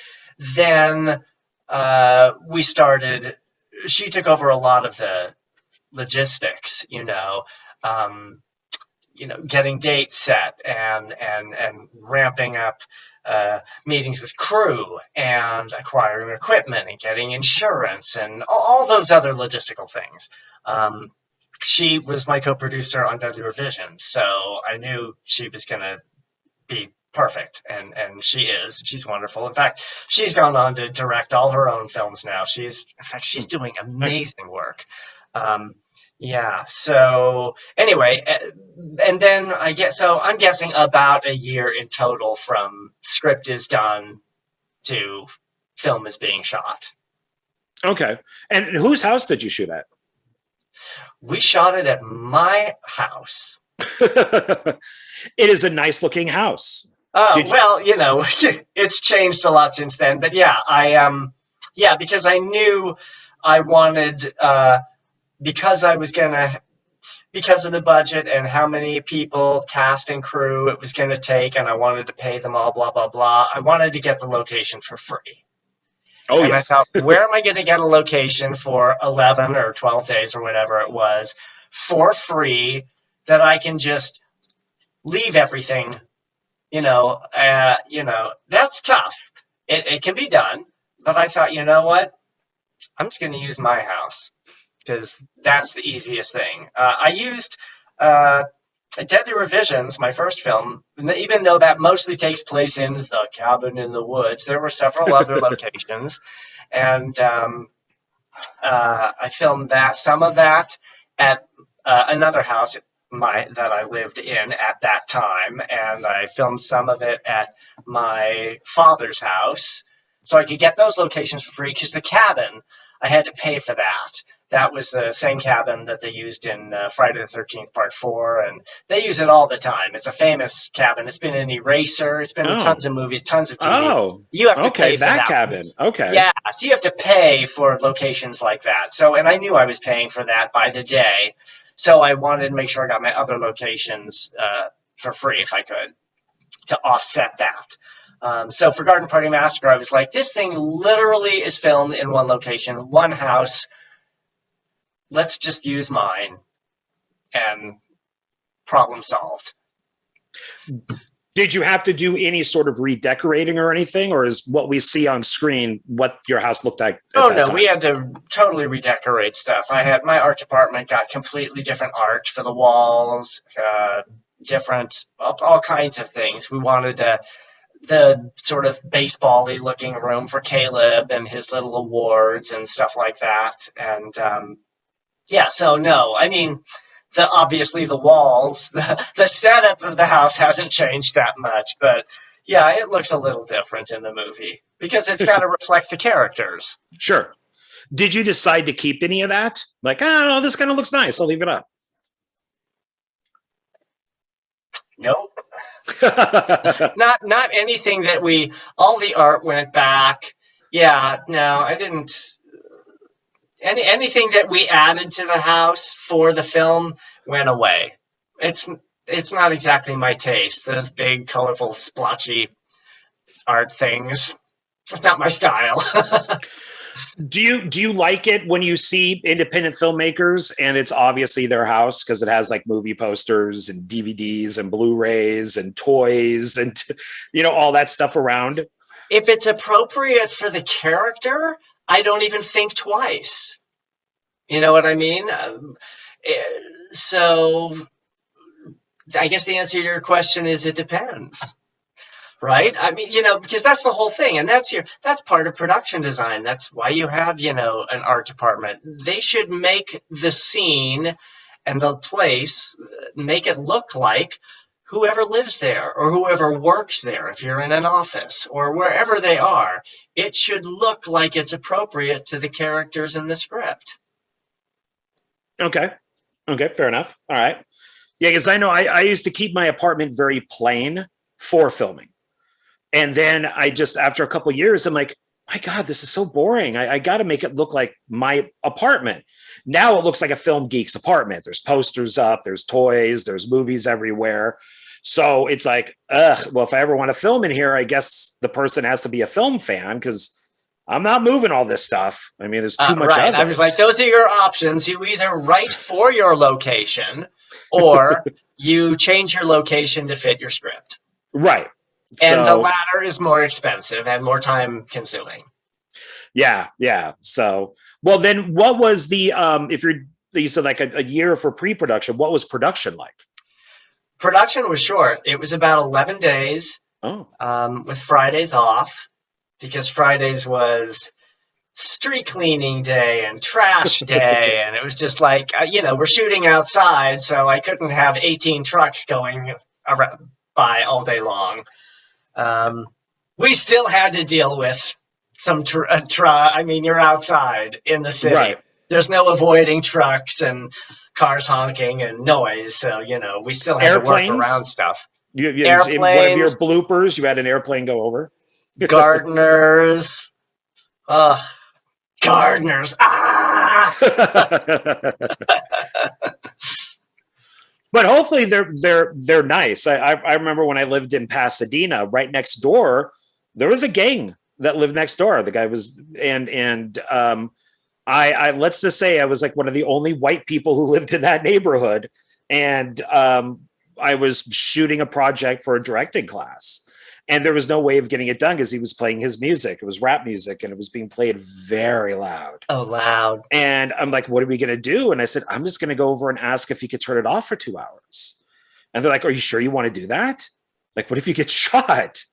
then she took over a lot of the logistics, getting dates set and ramping up meetings with crew and acquiring equipment and getting insurance and all those other logistical things. She was my co-producer on Deadly Revisions, so I knew she was going to be perfect, and she is. She's wonderful. In fact, she's gone on to direct all her own films now. She's doing amazing work. Yeah. So anyway, and then I'm guessing about a year in total from script is done to film is being shot. Okay. And whose house did you shoot at? We shot it at my house. It is a nice looking house. Well, it's changed a lot since then, but yeah, because I knew I wanted, because of the budget and how many people, cast and crew it was going to take, and I wanted to pay them all, blah, blah, blah. I wanted to get the location for free. Oh, and yes. I thought, where am I going to get a location for 11 or 12 days or whatever it was for free that I can just leave everything? That's tough. It can be done, but I thought, you know what? I'm just going to use my house because that's the easiest thing. I used Deadly Revisions, my first film, even though that mostly takes place in the cabin in the woods. There were several other locations, and I filmed some of that at another house that I lived in at that time, and I filmed some of it at my father's house, so I could get those locations for free, because the cabin, I had to pay for that. That was the same cabin that they used in Friday the 13th Part 4, and they use it all the time. It's a famous cabin. It's been in Eraser. It's been in tons of movies, tons of TV. Oh, you have to pay for that cabin. Okay. Yeah, so you have to pay for locations like that. So, and I knew I was paying for that by the day, so I wanted to make sure I got my other locations for free if I could, to offset that. So for Garden Party Massacre, I was like, this thing literally is filmed in one location, one house. Let's just use mine, and problem solved. Did you have to do any sort of redecorating or anything, or is what we see on screen what your house looked like? We had to totally redecorate stuff. My art department got completely different art for the walls, different, all kinds of things. We wanted the sort of baseball-y looking room for Caleb and his little awards and stuff like that. And yeah, so no, I mean, obviously the walls, the setup of the house hasn't changed that much, but yeah, it looks a little different in the movie because it's got to reflect the characters. Sure. Did you decide to keep any of that? Like, I don't know, this kind of looks nice, I'll leave it up. Nope. Not anything that all the art went back. Yeah, no, I didn't. Anything that we added to the house for the film went away. It's not exactly my taste, those big, colorful, splotchy art things. It's not my style. Do you like it when you see independent filmmakers and it's obviously their house because it has like movie posters and DVDs and Blu-rays and toys and all that stuff around? If it's appropriate for the character, I don't even think twice. You know what I mean? So I guess the answer to your question is it depends. Right? I mean, because that's the whole thing. And that's part of production design. That's why you have, an art department. They should make the scene and the place, make it look like whoever lives there or whoever works there. If you're in an office or wherever they are, it should look like it's appropriate to the characters in the script. Okay, fair enough. All right. Yeah, because I know I used to keep my apartment very plain for filming. And then after a couple of years, I'm like, my God, this is so boring. I got to make it look like my apartment. Now it looks like a film geek's apartment. There's posters up, there's toys, there's movies everywhere. So it's like, well, if I ever want to film in here, I guess the person has to be a film fan because I'm not moving all this stuff. I mean, there's too much of it. I was like, those are your options. You either write for your location or you change your location to fit your script. Right. And the latter is more expensive and more time consuming. Yeah. So, well, then what was you said like a year for pre-production, what was production like? Production was short. It was about 11 days with Fridays off because Fridays was street cleaning day and trash day. And it was just like, we're shooting outside, so I couldn't have 18 trucks going by all day long. We still had to deal with some you're outside in the city. Right. There's no avoiding trucks and cars honking and noise. So, we still had airplanes? To work around stuff. Airplanes. In one of your bloopers, you had an airplane go over. Gardeners. Gardeners. Ah! But hopefully they're nice. I remember when I lived in Pasadena, right next door, there was a gang that lived next door. The guy was I let's just say I was like one of the only white people who lived in that neighborhood, and I was shooting a project for a directing class. And there was no way of getting it done because he was playing his music. It was rap music and it was being played very loud. Oh, loud. And I'm like, what are we going to do? And I said, I'm just going to go over and ask if he could turn it off for 2 hours. And they're like, are you sure you want to do that? Like, what if you get shot?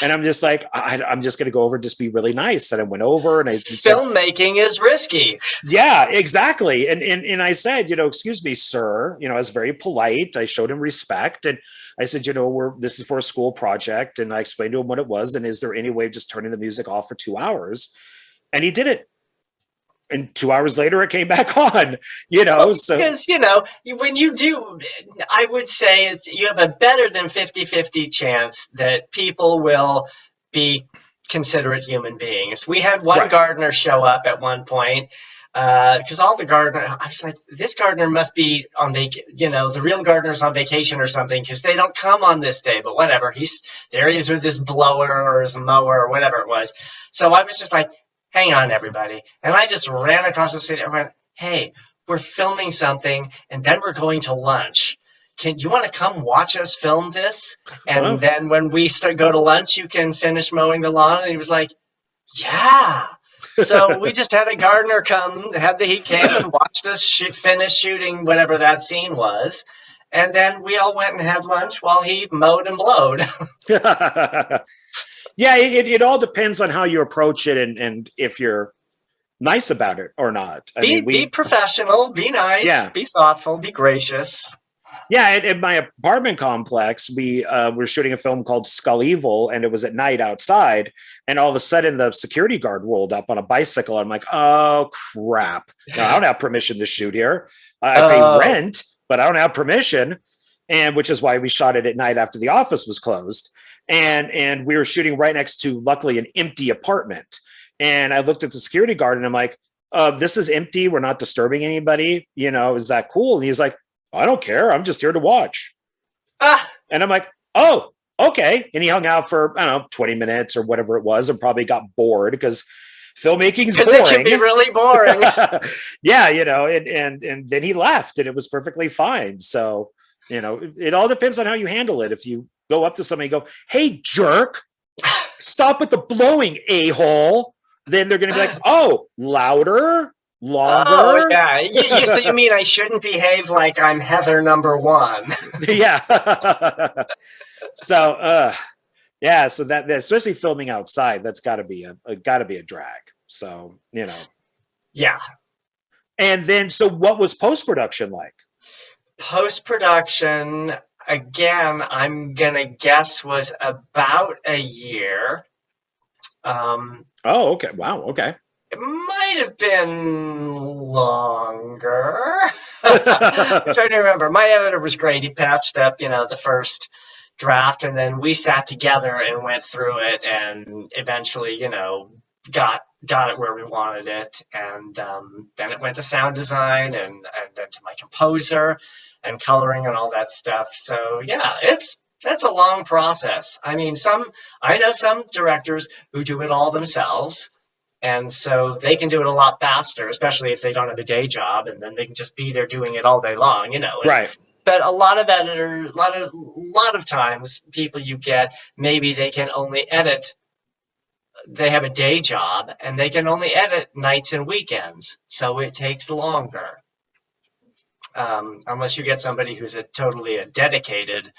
And I'm just like, I'm just going to go over and just be really nice. And I went over and filmmaking is risky. Yeah, exactly. And I said, excuse me, sir, I was very polite. I showed him respect. And I said, this is for a school project. And I explained to him what it was. And is there any way of just turning the music off for 2 hours? And he did it. And 2 hours later, it came back on, so. Because, when you do, I would say you have a better than 50-50 chance that people will be considerate human beings. We had one gardener show up at one point because all the gardeners, I was like, this gardener must be on the real gardener's on vacation or something because they don't come on this day, but whatever. He is with this blower or his mower or whatever it was. So I was just like, hang on, everybody. And I just ran across the city and went, hey, we're filming something and then we're going to lunch. Do you want to come watch us film this? And then when we go to lunch, you can finish mowing the lawn. And he was like, yeah. So we just had a gardener come, he came and watched us finish shooting whatever that scene was. And then we all went and had lunch while he mowed and blowed. Yeah, it all depends on how you approach it and if you're nice about it or not. Be professional, be nice, be thoughtful, be gracious. Yeah, at my apartment complex, we were shooting a film called Skull Evil, and it was at night outside. And all of a sudden, the security guard rolled up on a bicycle. I'm like, oh, crap. No, I don't have permission to shoot here. I pay rent, but I don't have permission. And which is why we shot it at night after the office was closed. And we were shooting right next to, luckily, an empty apartment. And I looked at the security guard and I'm like, this is empty. We're not disturbing anybody. Is that cool? And he's like, I don't care. I'm just here to watch. And I'm like, oh, okay. And he hung out for, I don't know, 20 minutes or whatever it was, and probably got bored because filmmaking's boring. Because it can be really boring. Yeah, and then he left, and it was perfectly fine. So, it all depends on how you handle it. If you go up to somebody and go, "Hey, jerk, stop with the blowing, a-hole," then they're going to be like, "Oh, louder, longer." Oh, yeah. You mean I shouldn't behave like I'm Heather number 1? Yeah. So, yeah. So that especially filming outside, that's got to be a drag. So, Yeah. And then, so what was post-production like? Post-production, again, I'm going to guess was about a year. Oh, okay. Wow. Okay. It might have been longer. I'm trying to remember. My editor was great. He patched up, the first draft, and then we sat together and went through it, and eventually, got it where we wanted it. And then it went to sound design, and then to my composer and coloring and all that stuff. So yeah, that's a long process. I mean, I know some directors who do it all themselves. And so they can do it a lot faster, especially if they don't have a day job, and then they can just be there doing it all day long, Right. But a lot of editors, a lot of times, people you get, maybe they can only edit. They have a day job, and they can only edit nights and weekends, so it takes longer. Unless you get somebody who's totally a dedicated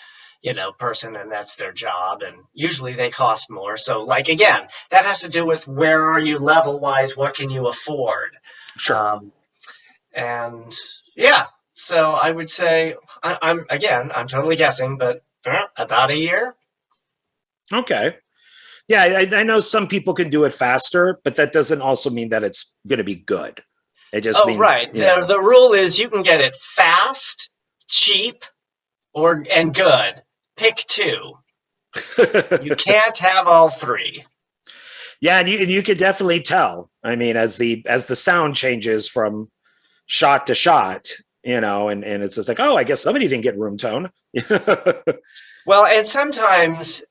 person, and that's their job, and usually they cost more. So, like, again, that has to do with where are you level-wise, what can you afford? Sure. And yeah, so I would say, I'm totally guessing, but about a year. Okay. Yeah, I know some people can do it faster, but that doesn't also mean that it's going to be good. It just means, right. The rule is you can get it fast, cheap, and good. Pick 2. You can't have all 3. Yeah, and you could definitely tell. I mean, as the sound changes from shot to shot, and it's just like, oh, I guess somebody didn't get room tone. Well, and sometimes,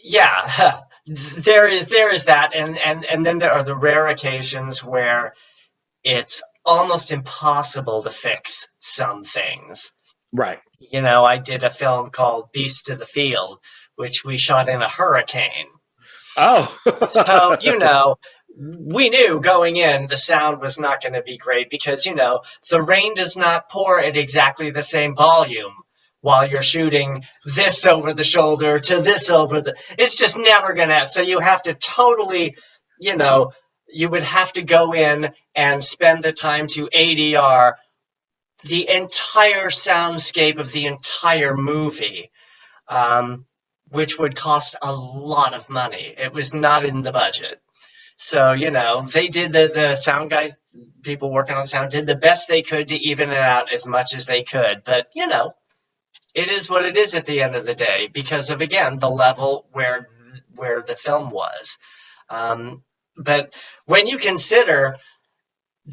yeah, there is that, and then there are the rare occasions where it's almost impossible to fix some things. Right. I did a film called Beast of the Field, which we shot in a hurricane. Oh. So, we knew going in the sound was not going to be great because, the rain does not pour at exactly the same volume while you're shooting this over the shoulder to this it's just never going to. So you have to totally, you would have to go in and spend the time to ADR the entire soundscape of the entire movie, which would cost a lot of money. It was not in the budget. So, they did the sound guys, people working on sound, did the best they could to even it out as much as they could. But, it is what it is at the end of the day because of, again, the level where the film was. But when you consider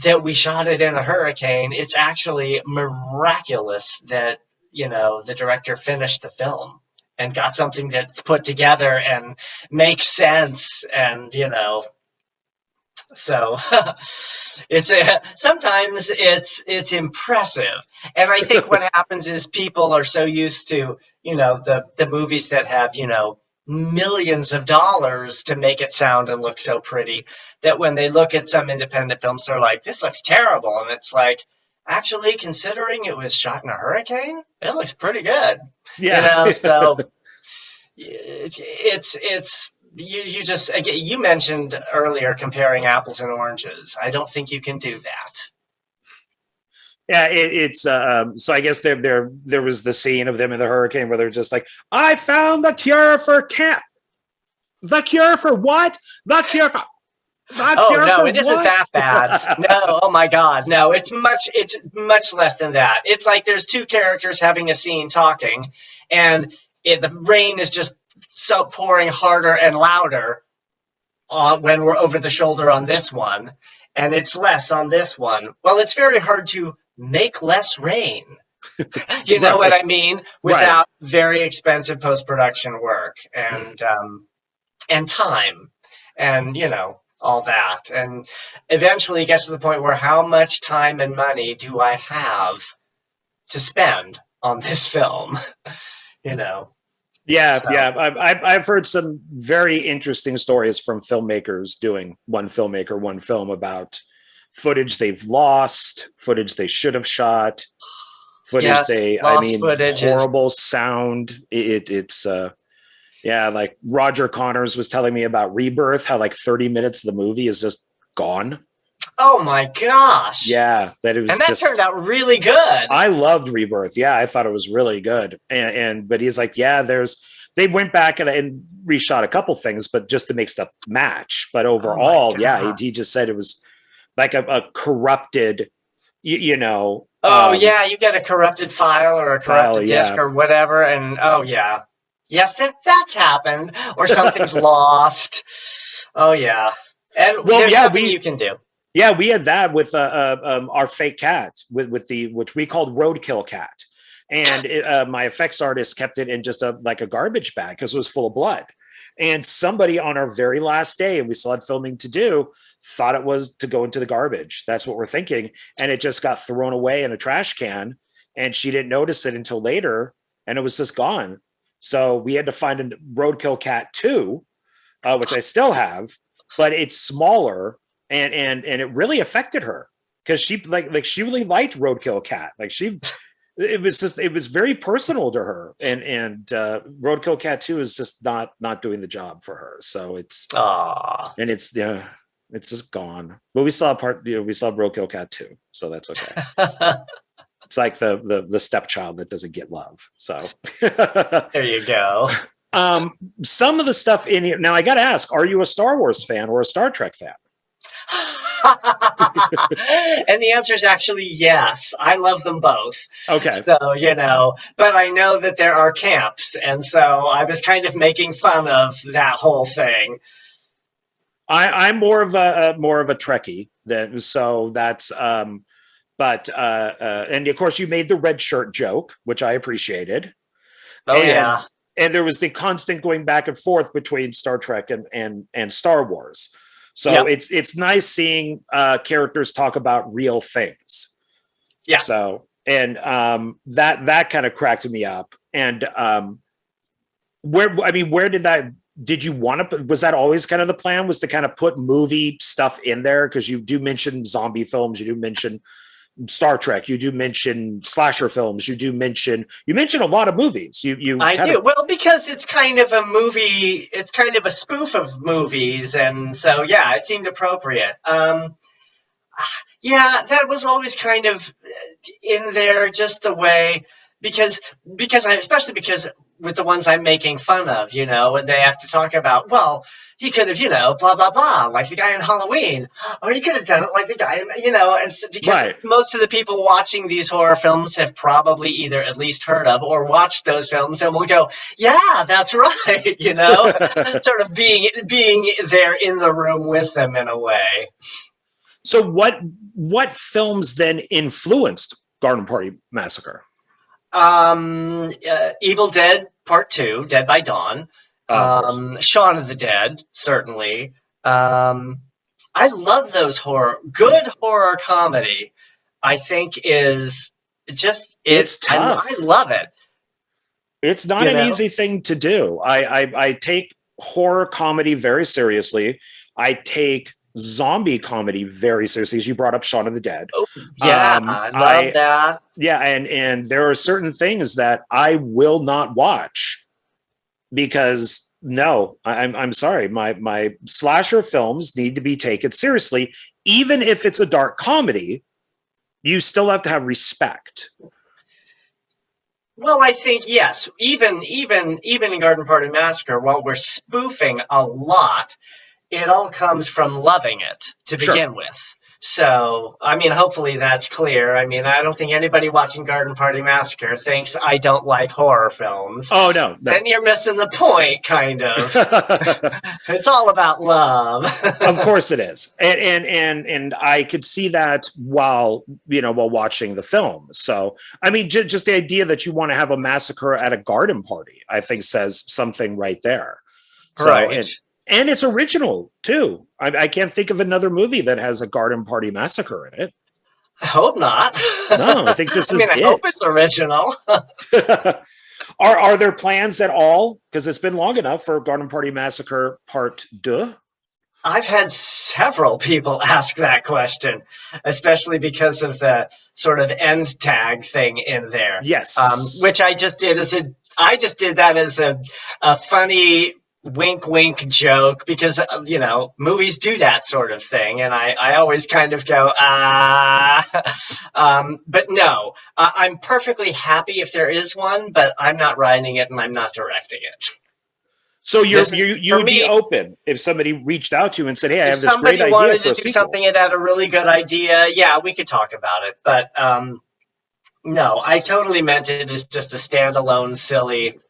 that we shot it in a hurricane, it's actually miraculous that, the director finished the film and got something that's put together and makes sense. And, so sometimes it's impressive. And I think what happens is people are so used to, the movies that have, millions of dollars to make it sound and look so pretty that when they look at some independent films, they're like, this looks terrible. And it's like, actually, considering it was shot in a hurricane, it looks pretty good. Yeah. So it's you just, again, you mentioned earlier comparing apples and oranges. I don't think you can do that. Yeah, it's so I guess there was the scene of them in the hurricane where they're just like, I found the cure for cancer. The cure for what? The cure for no, it isn't that bad. No, oh my God, no, it's much less than that. It's like there's 2 characters having a scene talking, and the rain is just so pouring harder and louder when we're over the shoulder on this one, and it's less on this one. Well, it's very hard to make less rain. You know what Right. I mean? Right. Without very expensive post-production work and time and, all that. And eventually it gets to the point where how much time and money do I have to spend on this film? You know. Yeah, So, yeah. I've heard some very interesting stories from filmmakers doing one filmmaker, one film about footage they've lost, footage they should have shot, yeah, footage I lost mean, footage is horrible sound. It's yeah, like Roger Connors was telling me about Rebirth, how like 30 minutes of the movie is just gone. oh my gosh. Yeah, that it And was that turned just. out really good. I loved Rebirth. Yeah, I thought it was really good. And but he's like, yeah, they went back and reshot a couple things, but just to make stuff match. But Oh my overall, yeah, god. he just said it was like a corrupted, you know, Oh yeah, you get a corrupted file or a file. corrupted disk Yeah. or whatever, and oh yeah. Yes, that's happened. Or something's lost. Oh yeah. And Well, there's yeah, nothing you can do. we had that with our fake cat with the which we called Roadkill Cat, and my effects artist kept it in just like a garbage bag because it was full of blood. And somebody on our very last day, and we still had filming to do, thought it was to go into the garbage. That's what we're thinking, and it just got thrown away in a trash can, and she didn't notice it until later, and it was just gone. So we had to find a Roadkill Cat 2, which I still have, but it's smaller, and it really affected her because she like she really liked Roadkill Cat. Like it was very personal to her, and Roadkill Cat 2 is just not doing the job for her. So Aw. it's yeah, it's just gone. But we saw we saw Roadkill Cat 2, so that's okay. It's like the stepchild that doesn't get love. So There you go. some of the stuff in here. Now I got to ask: are you a Star Wars fan or a Star Trek fan? And the answer is actually yes. I love them both. Okay, So, but I know that there are camps. And so I was kind of making fun of that whole thing. I'm more of a Trekkie. So that's but and of course you made the red shirt joke, which I appreciated. Oh, yeah. And there was the constant going back and forth between Star Trek and Star Wars. So Yep. it's nice seeing characters talk about real things. Yeah. So and that kind of cracked me up. And where did you want to? Was that always kind of the plan? Was to kind of put movie stuff in there because you do mention zombie films, you do mention Star Trek, you do mention slasher films, you mention a lot of movies. I do. Well, because it's kind of a movie, it's kind of a spoof of movies. And so, yeah, it seemed appropriate. Yeah, that was always kind of in there just the way, because especially because with the ones I'm making fun of, and they have to talk about, well, he could have, blah, blah, blah, like the guy in Halloween, or he could have done it like the guy, and because Right. most of the people watching these horror films have probably either at least heard of or watched those films and will go, yeah, that's right, sort of being there in the room with them in a way. So what films then influenced Garden Party Massacre? Evil Dead Part 2, Dead by Dawn. Shaun of the Dead, certainly. I love those good horror comedy. I think is just It's tough. I love it. It's not an easy thing to do. I take horror comedy very seriously. I take zombie comedy very seriously, as you brought up Shaun of the Dead. Oh, yeah, I love that. Yeah, and there are certain things that I will not watch because no, I'm sorry. My slasher films need to be taken seriously. Even if it's a dark comedy, you still have to have respect. Well, I think yes. Even in Garden Party Massacre, while we're spoofing a lot, it all comes from loving it to begin with. So, I mean, hopefully that's clear. I mean, I don't think anybody watching Garden Party Massacre thinks I don't like horror films. Oh, no, no. Then you're missing the point, kind of. It's all about love. Of course it is. And I could see that while watching the film. So, I mean, just the idea that you want to have a massacre at a garden party, I think says something right there. So, Right. And it's original too. I can't think of another movie that has a garden party massacre in it. I hope not. No, I think this is I hope it's original. Are there plans at all? Because it's been long enough for Garden Party Massacre Part 2. I've had several people ask that question, especially because of the sort of end tag thing in there. Yes. Which I just did that as a funny wink wink joke, because movies do that sort of thing, and I always kind of go but no, I'm perfectly happy if there is one, but I'm not writing it and I'm not directing it. So you would be open if somebody reached out to you and said, "Hey, I have this great idea for a sequel." If somebody wanted to do something and had a really good idea, yeah, we could talk about it. But no, I totally meant it as just a standalone, silly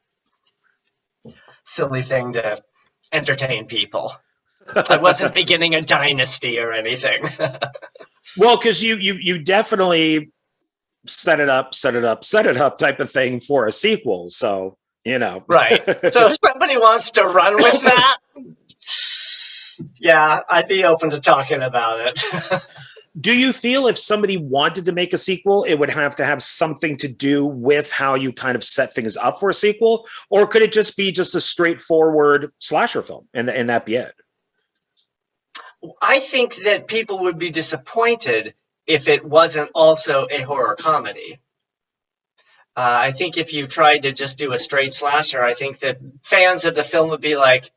thing to entertain people. I wasn't beginning a dynasty or anything. Well, because you definitely set it up type of thing for a sequel. So, Right. So if somebody wants to run with that, yeah, I'd be open to talking about it. Do you feel if somebody wanted to make a sequel, it would have to have something to do with how you kind of set things up for a sequel? Or could it just be just a straightforward slasher film and that be it? I think that people would be disappointed if it wasn't also a horror comedy. I think if you tried to just do a straight slasher, I think that fans of the film would be like,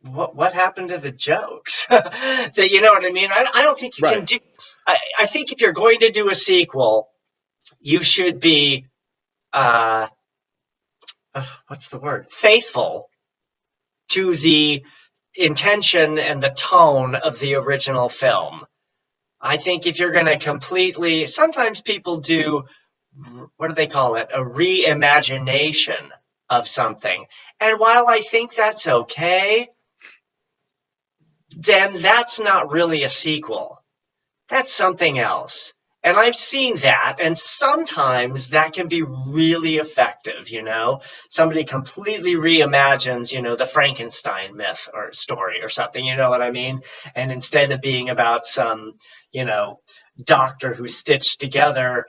what happened to the jokes? That, you know what I mean? I don't think you can do. I think if you're going to do a sequel, you should be what's the word? Faithful to the intention and the tone of the original film. I think if you're going to completely, sometimes people do, what do they call it? A reimagination of something. And while I think that's okay, then that's not really a sequel. That's something else. And I've seen that, and sometimes that can be really effective, Somebody completely reimagines, the Frankenstein myth or story or something, you know what I mean? And instead of being about some, doctor who stitched together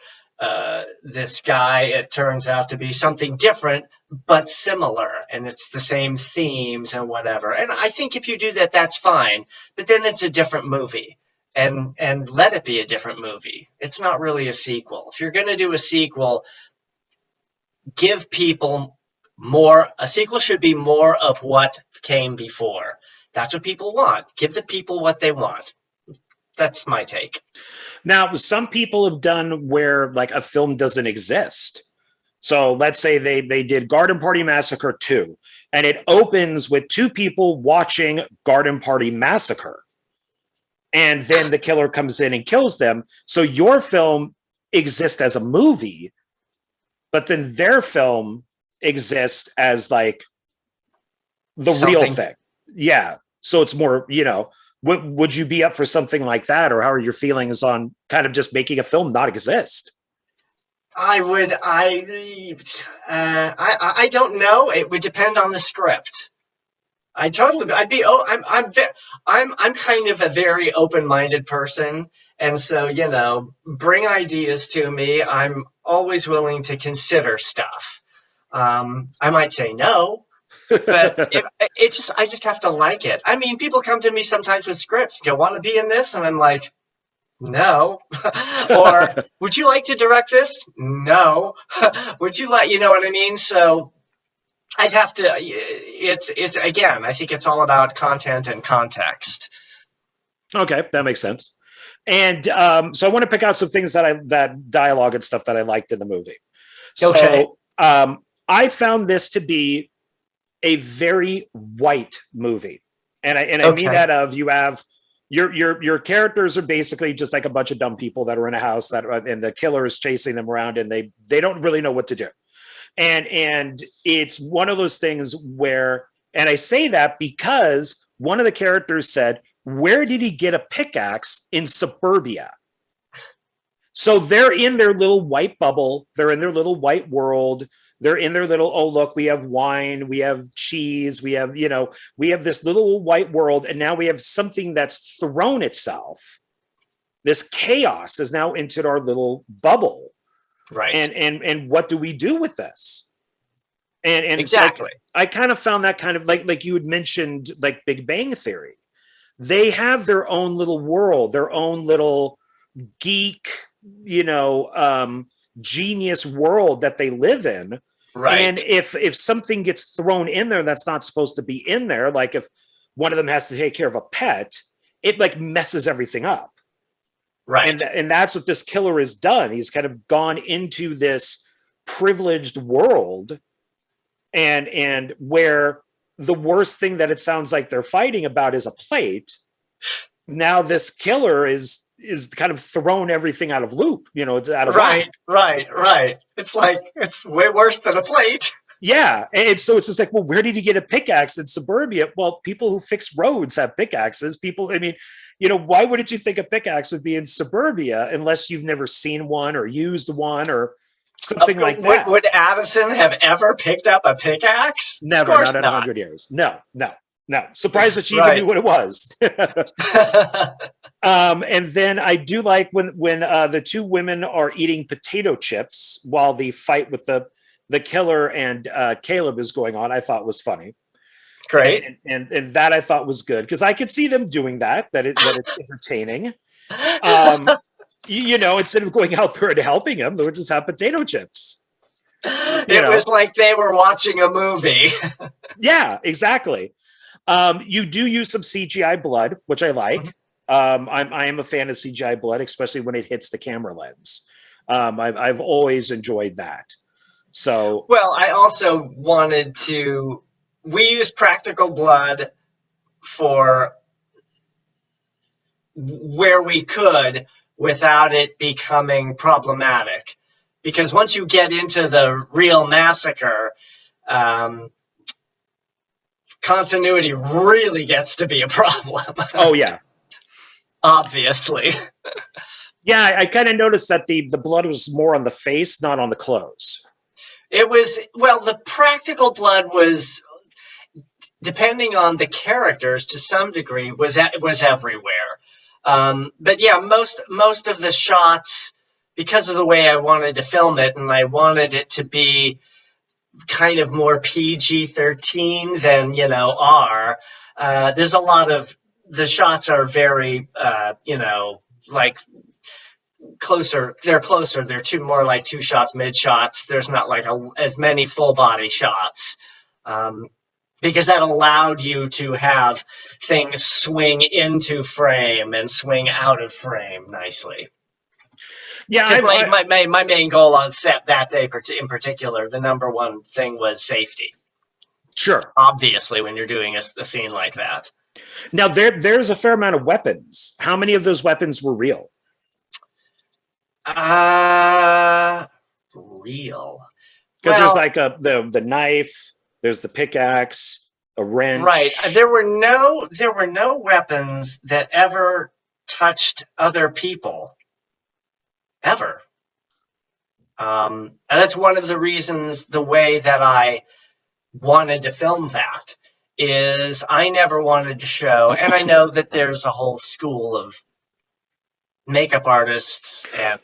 this guy, it turns out to be something different, but similar, and it's the same themes and whatever. And I think if you do that, that's fine, but then it's a different movie. And let it be a different movie. It's not really a sequel. If you're going to do a sequel, give people more. A sequel should be more of what came before. That's what people want. Give the people what they want. That's my take. Now, some people have done where like a film doesn't exist. So let's say they did Garden Party Massacre 2, and it opens with two people watching Garden Party Massacre. And then the killer comes in and kills them. So your film exists as a movie, but then their film exists as like the real thing. Yeah. So it's more, would you be up for something like that? Or how are your feelings on kind of just making a film not exist? I would. I don't know. It would depend on the script. I'm kind of a very open-minded person, and so bring ideas to me. I'm always willing to consider stuff. I might say no, but I just have to like it. I mean, people come to me sometimes with scripts. Go, want to be in this? And I'm like, no. Or would you like to direct this? No. Would you like? You know what I mean? So. I'd have to. It's again. I think it's all about content and context. Okay, that makes sense. And so I want to pick out some things that dialogue and stuff that I liked in the movie. Okay. So I found this to be a very white movie, and I mean that of you have your characters are basically just like a bunch of dumb people that are in a house that and the killer is chasing them around and they don't really know what to do. And it's one of those things where, and I say that because one of the characters said, where did he get a pickaxe in suburbia? So they're in their little white bubble, they're in their little white world, they're in their little, oh, look, we have wine, we have cheese, we have, we have this little white world. And now we have something that's thrown itself. This chaos has now entered our little bubble. Right. And what do we do with this? And exactly. I kind of found that kind of like you had mentioned, like Big Bang Theory. They have their own little world, their own little geek, genius world that they live in. Right. And if something gets thrown in there that's not supposed to be in there, like if one of them has to take care of a pet, it like messes everything up. Right. And that's what this killer has done. He's kind of gone into this privileged world and where the worst thing that it sounds like they're fighting about is a plate. Now this killer is kind of thrown everything out of loop, out of right. It's like, it's way worse than a plate. Yeah. And so it's just like, well, where did he get a pickaxe in suburbia? Well, people who fix roads have pickaxes. Why wouldn't you think a pickaxe would be in suburbia unless you've never seen one or used one or something like that? Would Addison have ever picked up a pickaxe? Never, not in 100 years. No. Surprised that she even knew what it was. And then I do like when the two women are eating potato chips while the fight with the killer and Caleb is going on. I thought was funny. Great. And that I thought was good because I could see them doing that it's entertaining. Instead of going out there and helping him, they would just have potato chips. It was like they were watching a movie. Yeah, exactly. You do use some CGI blood, which I like. I am a fan of CGI blood, especially when it hits the camera lens. I've always enjoyed that. So, well, I also wanted to. We use practical blood for where we could without it becoming problematic, because once you get into the real massacre, continuity really gets to be a problem. Oh yeah. Obviously. Yeah, I kind of noticed that the blood was more on the face, not on the clothes. It was, well, the practical blood was, depending on the characters to some degree, was everywhere. But yeah, most of the shots, because of the way I wanted to film it, and I wanted it to be kind of more PG-13 than, R. There's a lot of, the shots are very, like closer. They're closer. They're more like two shots, mid shots. There's not like as many full body shots. Because that allowed you to have things swing into frame and swing out of frame nicely. Yeah, my main goal on set that day in particular, the number one thing was safety. Sure. Obviously, when you're doing a scene like that. Now, there's a fair amount of weapons. How many of those weapons were real? Real. Because there's like the knife, there's the pickaxe, a wrench. Right. There were no weapons that ever touched other people. Ever. And that's one of the reasons, the way that I wanted to film that, is I never wanted to show, and I know that there's a whole school of makeup artists and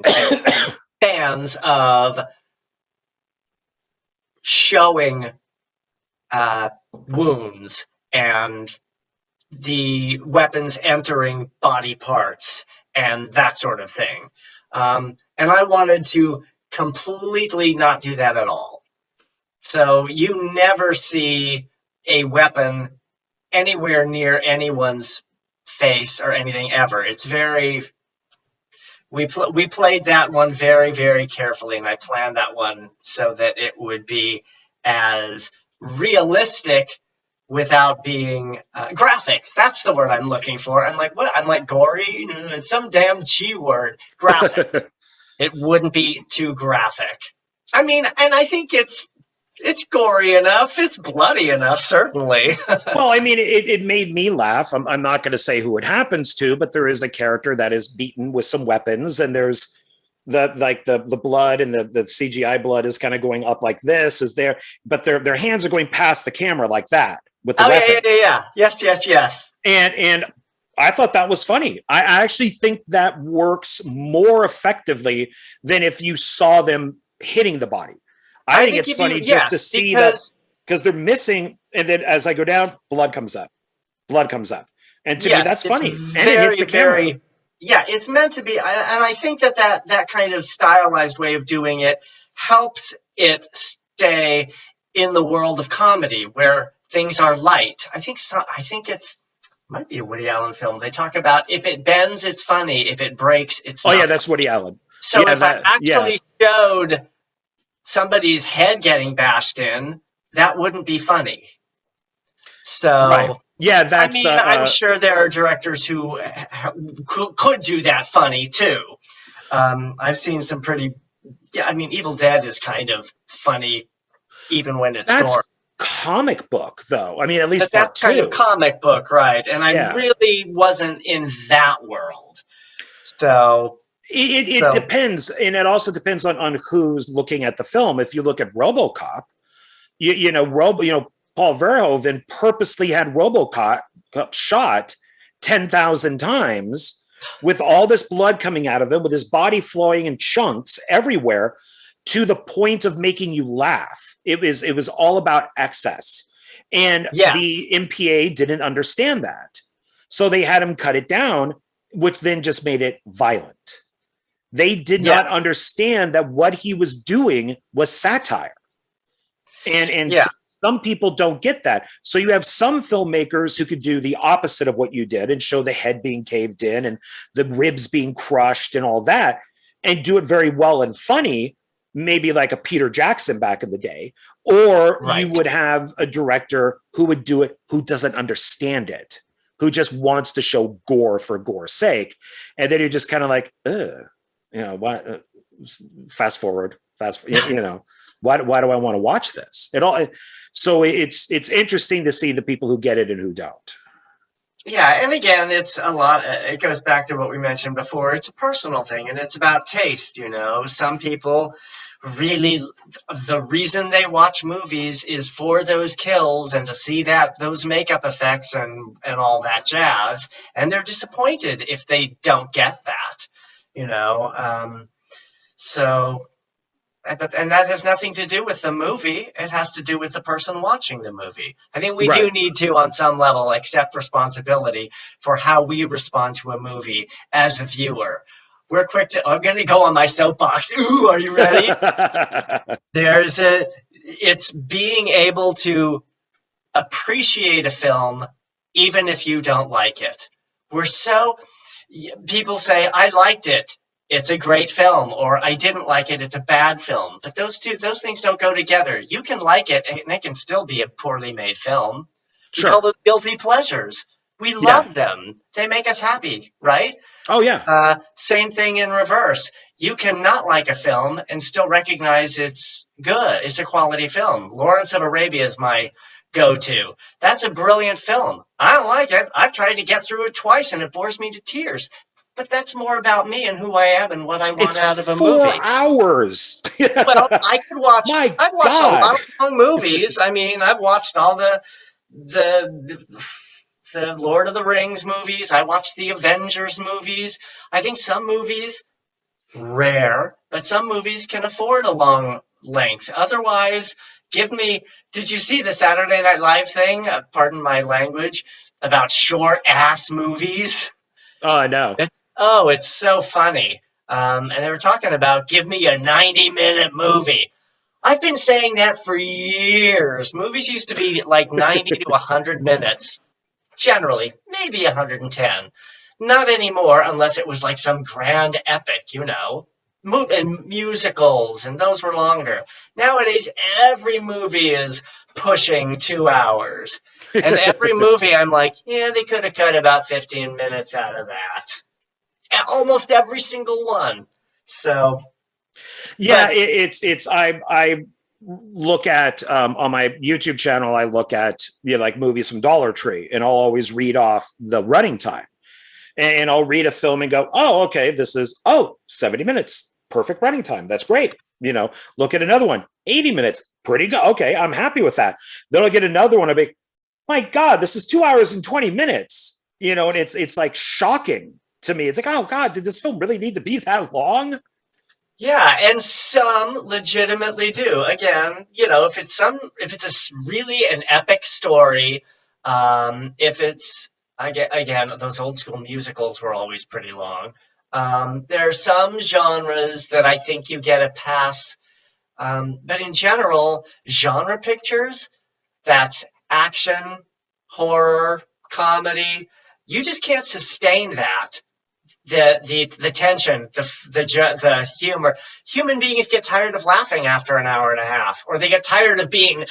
fans of showing wounds and the weapons entering body parts and that sort of thing. And I wanted to completely not do that at all. So you never see a weapon anywhere near anyone's face or anything ever. It's very... We played that one very, very carefully, and I planned that one so that it would be as realistic without being graphic. That's the word I'm looking for. I'm like, what? I'm like gory? It's some damn G word. Graphic. It wouldn't be too graphic. I mean, and I think it's gory enough. It's bloody enough, certainly. Well, I mean, it made me laugh. I'm not going to say who it happens to, but there is a character that is beaten with some weapons, and there's the blood, and the CGI blood is kind of going up like this, is there, but their hands are going past the camera like that with the weapons. Yeah. Yes. And I thought that was funny. I actually think that works more effectively than if you saw them hitting the body. I think it's funny just to see that, because they're missing, and then as I go down, blood comes up, and to me that's funny, and it hits the camera. Yeah, it's meant to be, and I think that kind of stylized way of doing it helps it stay in the world of comedy where things are light. I think it might be a Woody Allen film. They talk about if it bends, it's funny. If it breaks, it's not. Yeah, that's Woody Allen. So if I actually showed somebody's head getting bashed in, that wouldn't be funny. So, right. Yeah, that's. I mean, I'm sure there are directors who could do that funny too. I've seen some pretty. Yeah, I mean, Evil Dead is kind of funny, even when it's gore. Comic book, though. I mean, at least that's kind of comic book, right? And I really wasn't in that world, so. It depends, and it also depends on who's looking at the film. If you look at RoboCop, Paul Verhoeven purposely had RoboCop shot 10,000 times with all this blood coming out of him, with his body flowing in chunks everywhere, to the point of making you laugh. It was all about excess, and the MPA didn't understand that, so they had him cut it down, which then just made it violent. They did not understand that what he was doing was satire. And some people don't get that. So you have some filmmakers who could do the opposite of what you did and show the head being caved in and the ribs being crushed and all that, and do it very well and funny, maybe like a Peter Jackson back in the day. Or you would have a director who would do it who doesn't understand it, who just wants to show gore for gore's sake. And then you're just kind of like, ugh. What? Fast forward. Why do I want to watch this? So it's interesting to see the people who get it and who don't. Yeah, and again, it's a lot. It goes back to what we mentioned before. It's a personal thing, and it's about taste. Some people really, the reason they watch movies is for those kills and to see those makeup effects and all that jazz, and they're disappointed if they don't get that. And that has nothing to do with the movie. It has to do with the person watching the movie. I think we do need to, on some level, accept responsibility for how we respond to a movie as a viewer. I'm going to go on my soapbox. Ooh, are you ready? It's being able to appreciate a film even if you don't like it. People say, I liked it, it's a great film, or I didn't like it, it's a bad film. But those things don't go together. You can like it, and it can still be a poorly made film. Sure. We call those guilty pleasures. We love them. They make us happy, right? Oh, yeah. Same thing in reverse. You cannot like a film and still recognize it's good. It's a quality film. Lawrence of Arabia is my go-to. That's a brilliant film. I don't like it. I've tried to get through it twice and it bores me to tears. But that's more about me and who I am and what I want out of a movie. 4 hours. Well, I could watch. I've watched a lot of long movies. I mean, I've watched all the Lord of the Rings movies. I watched the Avengers movies. I think some movies, rare, but some movies can afford a long length. Otherwise, did you see the Saturday Night Live thing? Pardon my language, about short-ass movies? Oh, no. It's so funny. And they were talking about, give me a 90-minute movie. I've been saying that for years. Movies used to be like 90 to 100 minutes. Generally, maybe 110. Not anymore, unless it was like some grand epic, and musicals, and those were longer. Nowadays, every movie is pushing 2 hours. And every movie, I'm like, yeah, they could have cut about 15 minutes out of that. Almost every single one. So, Yeah, but I look at on my YouTube channel, I look at like movies from Dollar Tree, and I'll always read off the running time. And I'll read a film and go, oh, okay, this is 70 minutes, perfect running time. That's great. Look at another one, 80 minutes, pretty good. Okay, I'm happy with that. Then I'll get another one. I'll be, my God, this is 2 hours and 20 minutes. And it's like shocking to me. It's like, oh God, did this film really need to be that long? yeah, and some legitimately do. Again, if it's really an epic story, if it's again, those old school musicals were always pretty long. There are some genres that I think you get a pass, but in general, genre pictures, that's action, horror, comedy, you just can't sustain that. The tension, the humor. Human beings get tired of laughing after an hour and a half, or they get tired of being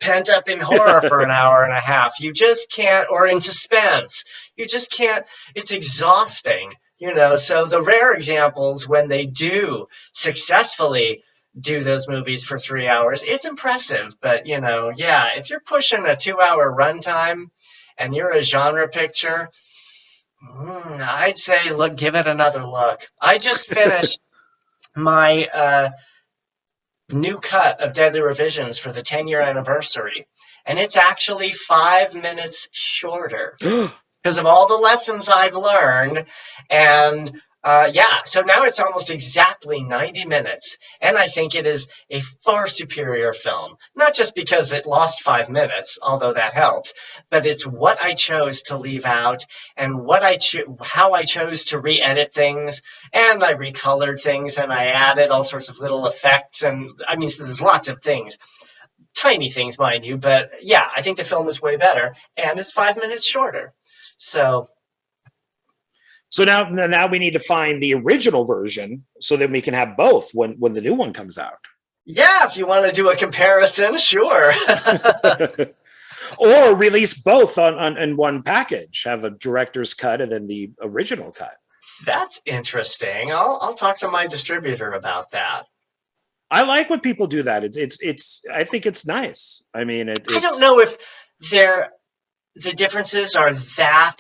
pent up in horror for an hour and a half. You just can't, or in suspense. You just can't. It's exhausting, So the rare examples when they do successfully do those movies for 3 hours, it's impressive. But yeah, if you're pushing a 2 hour runtime and you're a genre picture, I'd say, look, give it another look. I just finished my new cut of Deadly Revisions for the 10-year anniversary, and it's actually 5 minutes shorter because of all the lessons I've learned. And so now it's almost exactly 90 minutes, and I think it is a far superior film. Not just because it lost 5 minutes, although that helps, but it's what I chose to leave out and how I chose to re-edit things, and I recolored things, and I added all sorts of little effects, and I mean, so there's lots of things. Tiny things, mind you, but yeah, I think the film is way better, and it's 5 minutes shorter. So now we need to find the original version so that we can have both when the new one comes out. Yeah, if you want to do a comparison, sure. Or release both in one package. Have a director's cut and then the original cut. That's interesting. I'll talk to my distributor about that. I like when people do that. It's I think it's nice. I mean, I don't know if the differences are that.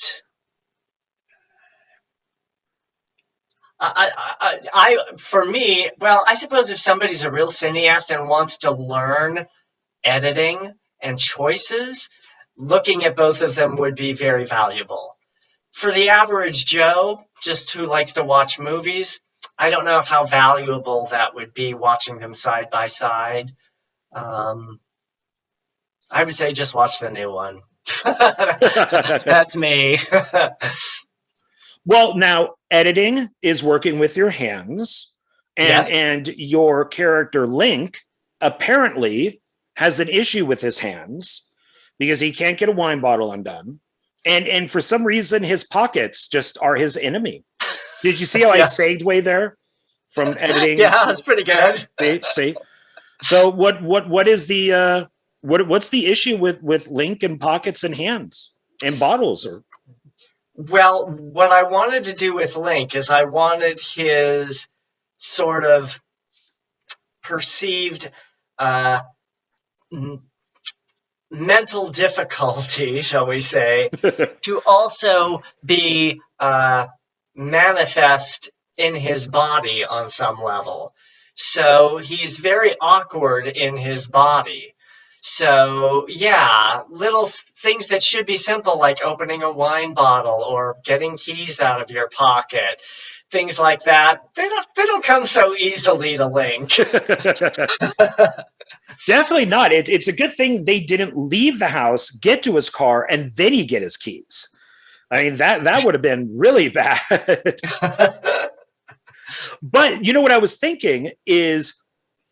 For me, well, I suppose if somebody's a real cineast and wants to learn editing and choices, looking at both of them would be very valuable. For the average Joe, just who likes to watch movies, I don't know how valuable that would be, watching them side by side. I would say just watch the new one. That's me. Well, now editing is working with your hands, and your character Link apparently has an issue with his hands because he can't get a wine bottle undone, and for some reason his pockets just are his enemy. Did you see how I segued there from editing? Yeah, that's pretty good. See, so what is the what's the issue with Link and pockets and hands and bottles? Or well, what I wanted to do with Link is I wanted his sort of perceived mental difficulty, shall we say, to also be manifest in his body on some level. So he's very awkward in his body. So, yeah, little things that should be simple, like opening a wine bottle or getting keys out of your pocket, things like that, they don't come so easily to Link. Definitely not. It's a good thing they didn't leave the house, get to his car, and then he get his keys. I mean, that would have been really bad. But you know what I was thinking is,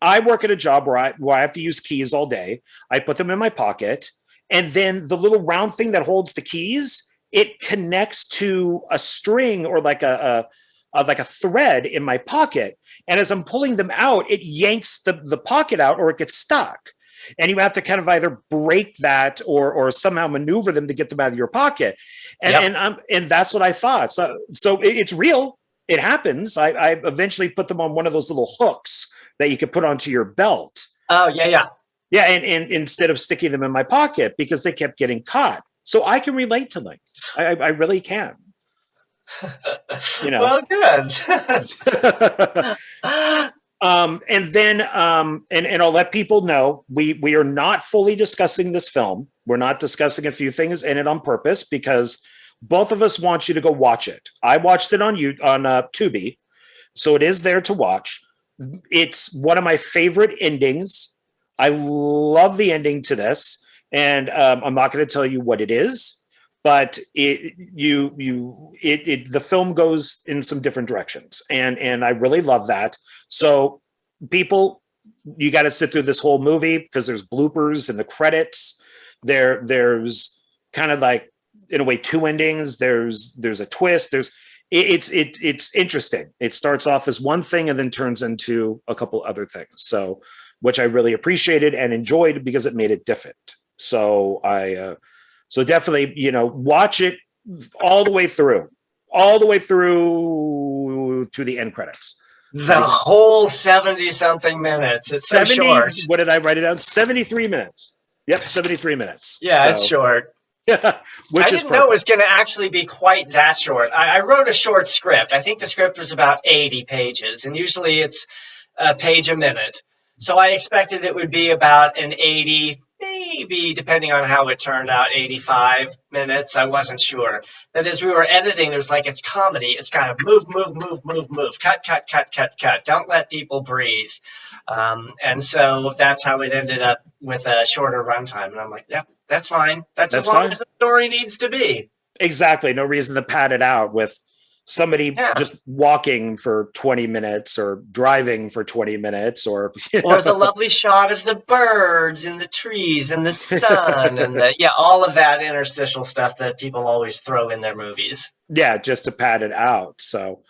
I work at a job where I have to use keys all day. I put them in my pocket, and then the little round thing that holds the keys, it connects to a string or like a like a thread in my pocket. And as I'm pulling them out, it yanks the pocket out or it gets stuck. And you have to kind of either break that or somehow maneuver them to get them out of your pocket. And that's what I thought. So it's real. It happens. I eventually put them on one of those little hooks that you could put onto your belt. Oh, yeah. Yeah, and instead of sticking them in my pocket because they kept getting caught. So I can relate to Link. I really can. You know. Well, good. And then and I'll let people know we are not fully discussing this film. We're not discussing a few things in it on purpose because both of us want you to go watch it. I watched it on Tubi, so it is there to watch. It's one of my favorite endings. I love the ending to this, and I'm not going to tell you what it is, but the film goes in some different directions, and I really love that. So people, you got to sit through this whole movie because there's bloopers in the credits. There's kind of like, in a way, two endings. There's a twist. It's interesting. It starts off as one thing and then turns into a couple other things. So, which I really appreciated and enjoyed because it made it different. So so definitely, watch it all the way through to the end credits. The whole 70-something minutes. It's 70, so short. What did I write it down? 73 minutes. Yep, 73 minutes. Yeah, so. It's short. Yeah, I didn't know it was going to actually be quite that short. I wrote a short script. I think the script was about 80 pages, and usually it's a page a minute. So I expected it would be about an 80, maybe, depending on how it turned out, 85 minutes. I wasn't sure. But as we were editing, there's like, it's comedy. It's got to move, cut. Don't let people breathe. And so that's how it ended up with a shorter runtime. And I'm like, yeah, that's fine. That's as long as the story needs to be. Exactly. No reason to pad it out with somebody just walking for 20 minutes or driving for 20 minutes or the lovely shot of the birds and the trees and the sun and all of that interstitial stuff that people always throw in their movies. Yeah, just to pad it out. So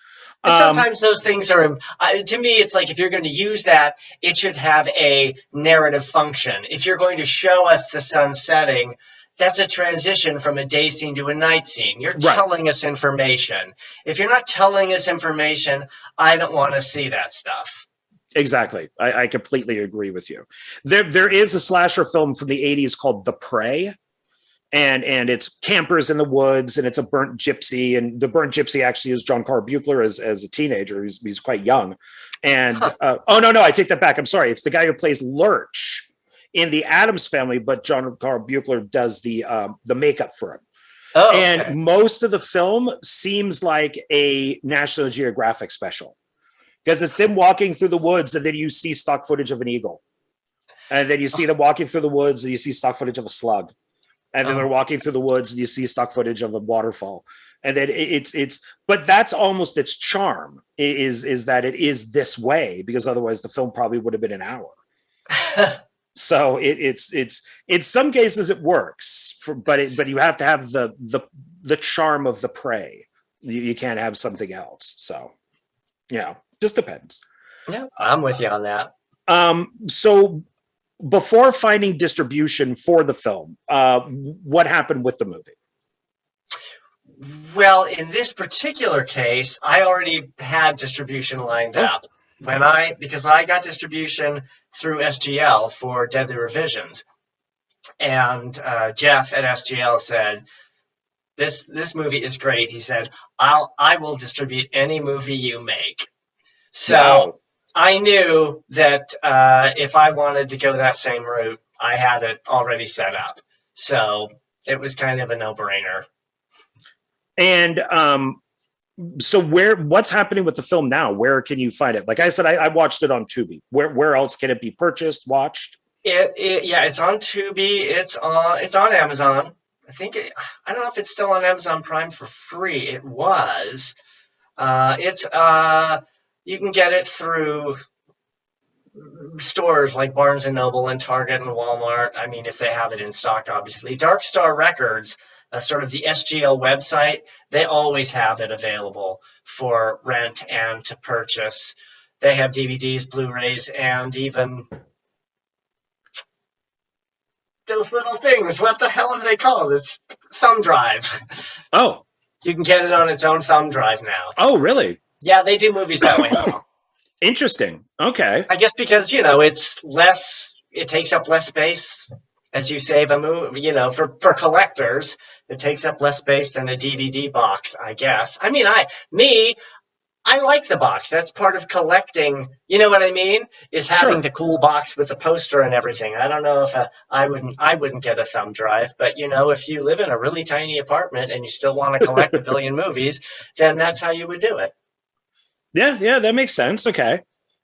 and sometimes those things are, to me, it's like if you're going to use that, it should have a narrative function. If you're going to show us the sun setting, that's a transition from a day scene to a night scene. You're telling us information. If you're not telling us information, I don't want to see that stuff. Exactly. I completely agree with you. There is a slasher film from the 80s called The Prey. And it's campers in the woods, and it's a burnt gypsy. And the burnt gypsy actually is John Carl Buechler as a teenager. He's quite young. And no, I take that back. I'm sorry. It's the guy who plays Lurch in the Addams Family, but John Carl Buechler does the makeup for him. Oh, okay. And most of the film seems like a National Geographic special because it's them walking through the woods, and then you see stock footage of an eagle, and then you see them walking through the woods, and you see stock footage of a slug. And then they're walking through the woods and you see stock footage of a waterfall. And then but that's almost its charm is that it is this way, because otherwise the film probably would have been an hour. So it's in some cases it works, but you have to have the charm of The Prey. You can't have something else. So, just depends. Yeah, I'm with you on that. So before finding distribution for the film, what happened with the movie? Well, in this particular case, I already had distribution lined up because I got distribution through SGL for Deadly Revisions, and Jeff at SGL said, "This movie is great." He said, "I will distribute any movie you make." So. Wow. I knew that if I wanted to go that same route, I had it already set up. So it was kind of a no-brainer. And so what's happening with the film now? Where can you find it? Like I said, I watched it on Tubi. Where else can it be purchased, watched? It's on Tubi. It's on Amazon. I don't know if it's still on Amazon Prime for free. It was. You can get it through stores like Barnes and Noble and Target and Walmart. I mean, if they have it in stock, obviously. Dark Star Records, sort of the SGL website, they always have it available for rent and to purchase. They have DVDs, Blu-rays, and even those little things. What the hell are they called? It's thumb drive. Oh, You can get it on its own thumb drive now. oh, really? Yeah, they do movies that way now. Interesting. Okay. I guess because, it's less, it takes up less space as you save a movie, for collectors, it takes up less space than a DVD box, I guess. I mean, I like the box. That's part of collecting. You know what I mean? Is having Sure. the cool box with the poster and everything. I don't know if I wouldn't get a thumb drive, but if you live in a really tiny apartment and you still want to collect a billion movies, then that's how you would do it. Yeah, yeah, that makes sense. Okay.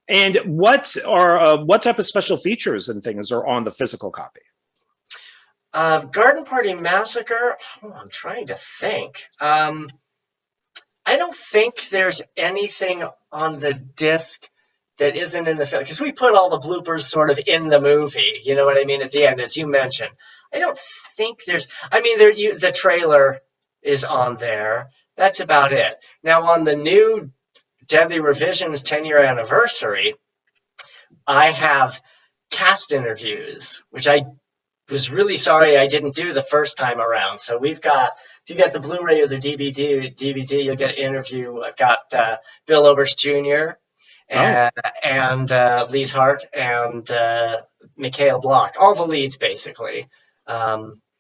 And what type of special features and things are on the physical copy? Garden Party Massacre. Oh, I'm trying to think. I don't think there's anything on the disc that isn't in the film because we put all the bloopers sort of in the movie. You know what I mean? At the end, as you mentioned, I don't think there's. I mean, the trailer is on there. That's about it. Now on the new Deadly Revisions 10-year anniversary, I have cast interviews, which I was really sorry I didn't do the first time around. So we've got, if you get the Blu-ray or the DVD, you'll get an interview. I've got Bill Oberst Jr. and Lise Hart and Mikhail Bloch, all the leads basically,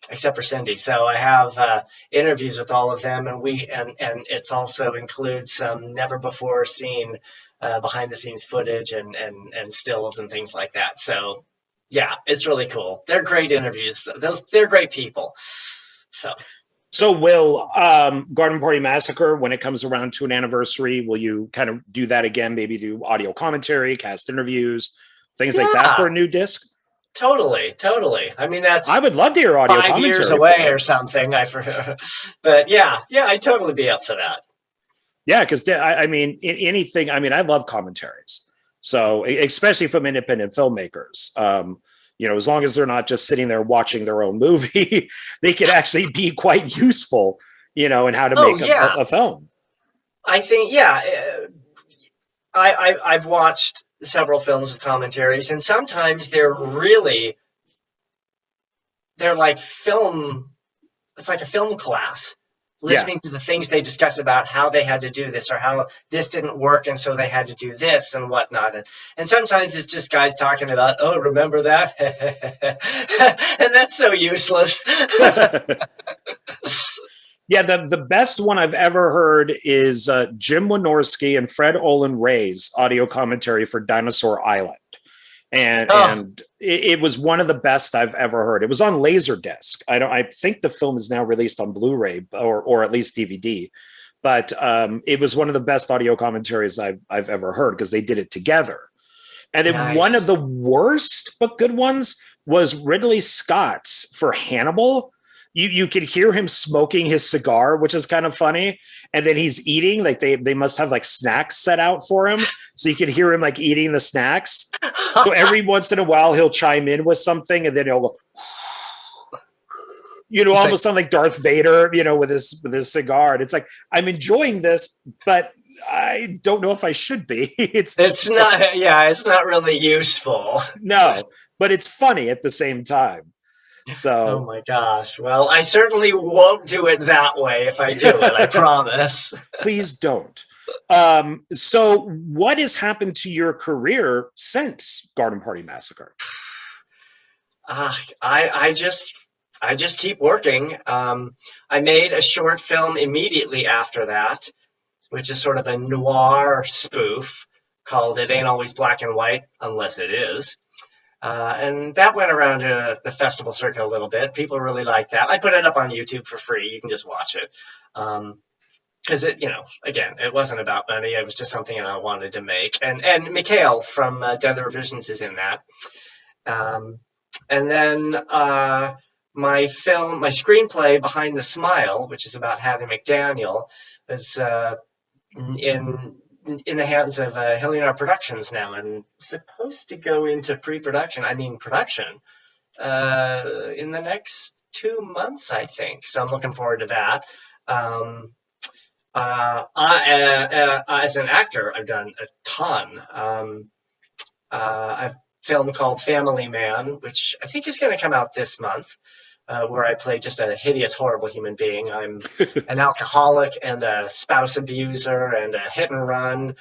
except for Cindy. So I have interviews with all of them, and it's also includes some never before seen behind the scenes footage and stills and things like that. So yeah, it's really cool. They're great interviews. They're great people. So will Garden Party Massacre, when it comes around to an anniversary, will you kind of do that again? Maybe do audio commentary, cast interviews, things like that for a new disc? Totally. I mean, I would love to hear audio 5 commentary years away or something. But yeah, I'd totally be up for that. Yeah, because I mean, anything. I mean, I love commentaries. So especially from independent filmmakers, as long as they're not just sitting there watching their own movie, they could actually be quite useful, in how to make a film. I think, I've watched several films with commentaries, and sometimes they're like film. It's like a film class. Listening to the things they discuss about how they had to do this or how this didn't work and so they had to do this and whatnot. And sometimes it's just guys talking about, oh, remember that? And that's so useless. Yeah, the best one I've ever heard is Jim Wynorski and Fred Olin Ray's audio commentary for Dinosaur Island. And it was one of the best I've ever heard. It was on Laserdisc. I think the film is now released on Blu-ray or at least DVD, but it was one of the best audio commentaries I've ever heard because they did it together. And then one of the worst but good ones was Ridley Scott's for Hannibal. You could hear him smoking his cigar, which is kind of funny. And then he's eating, like they must have like snacks set out for him. So you could hear him like eating the snacks. So every once in a while he'll chime in with something and then he'll go, almost sound like Darth Vader, with his cigar. And it's like, I'm enjoying this, but I don't know if I should be. It's not really useful. No, but it's funny at the same time. So, oh my gosh. Well, I certainly won't do it that way if I do it, I promise. Please don't. So what has happened to your career since Garden Party Massacre? I just keep working. I made a short film immediately after that, which is sort of a noir spoof called It Ain't Always Black and White Unless It Is. And that went around the festival circuit a little bit. People really liked that. I put it up on YouTube for free. You can just watch it. Because again, it wasn't about money. It was just something that I wanted to make. And Mikhail from Deadly Revisions is in that. And then my screenplay Behind the Smile, which is about Hattie McDaniel, is in in the hands of Hilliard Productions now, and supposed to go into production in the next 2 months, I think. So I'm looking forward to that. As an actor, I've done a ton. I've film called Family Man, which I think is going to come out this month, where I play just a hideous, horrible human being. I'm an alcoholic and a spouse abuser and a hit and run.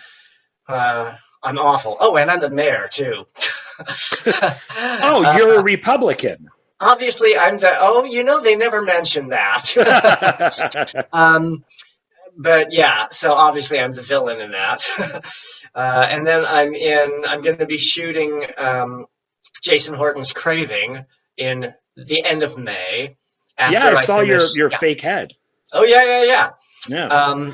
I'm awful. Oh, and I'm the mayor, too. Oh, you're a Republican. Obviously, I'm they never mentioned that. But yeah, so obviously I'm the villain in that. And then I'm going to be shooting Jason Horton's Craving in the end of May. I saw your fake head. Oh, yeah. Yeah.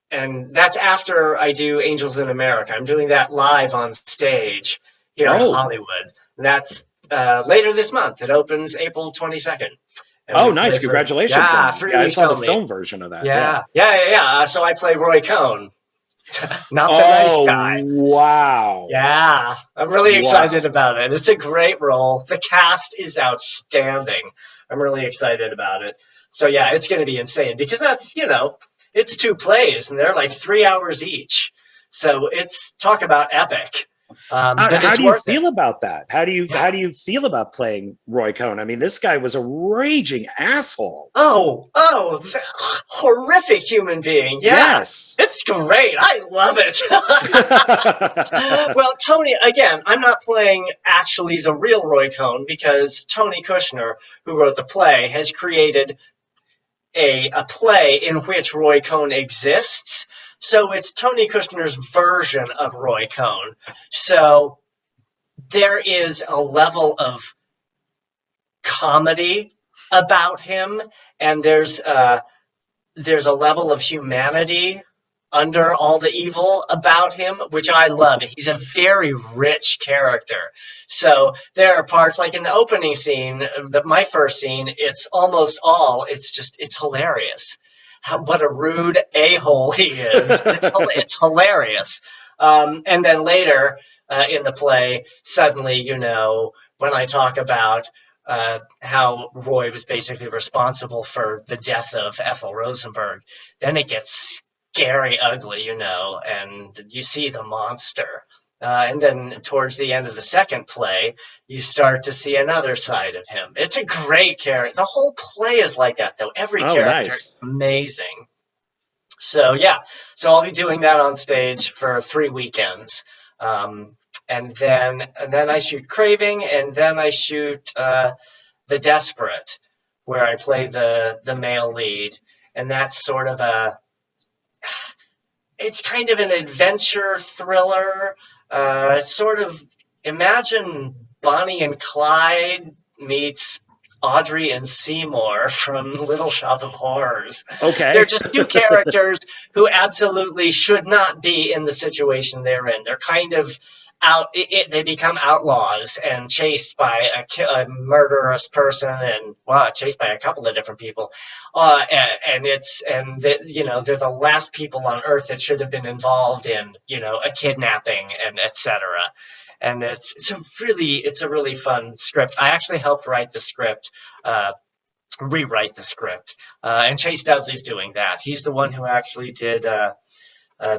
And that's after I do Angels in America. I'm doing that live on stage here in Hollywood. And that's later this month. It opens April 22nd. Nice. Congratulations. Yeah, 3 weeks I saw only. the film version of that. Yeah. So I play Roy Cohn. Not the nice guy. Wow. Yeah. I'm really excited about it. It's a great role. The cast is outstanding. I'm really excited about it. So yeah, it's going to be insane because that's, it's 2 plays and they're like 3 hours each. So it's talk about epic. How do you feel about that? How do you feel about playing Roy Cohn? I mean, this guy was a raging asshole. Oh, horrific human being. Yeah. Yes. It's great. I love it. Well, Tony, again, I'm not playing actually the real Roy Cohn because Tony Kushner, who wrote the play, has created a play in which Roy Cohn exists. So it's Tony Kushner's version of Roy Cohn. So there is a level of comedy about him, and there's a level of humanity under all the evil about him, which I love. He's a very rich character. So there are parts like in the opening scene, my first scene, it's hilarious. What a rude a-hole he is. It's hilarious. And then later in the play, suddenly, when I talk about how Roy was basically responsible for the death of Ethel Rosenberg, then it gets scary ugly, and you see the monster. And then towards the end of the second play, you start to see another side of him. It's a great character. The whole play is like that, though. Every character is amazing. So, yeah. So I'll be doing that on stage for 3 weekends. And then I shoot Craving, and then I shoot The Desperate, where I play the male lead. And that's sort of it's kind of an adventure thriller. Sort of imagine Bonnie and Clyde meets Audrey and Seymour from Little Shop of Horrors. Okay. They're just 2 characters who absolutely should not be in the situation they're in. They're kind of they become outlaws and chased by a murderous person and chased by a couple of different people. They're the last people on earth that should have been involved in, a kidnapping and etc. And it's a really fun script. I actually helped rewrite the script, and Chase Dudley's doing that. He's the one who actually did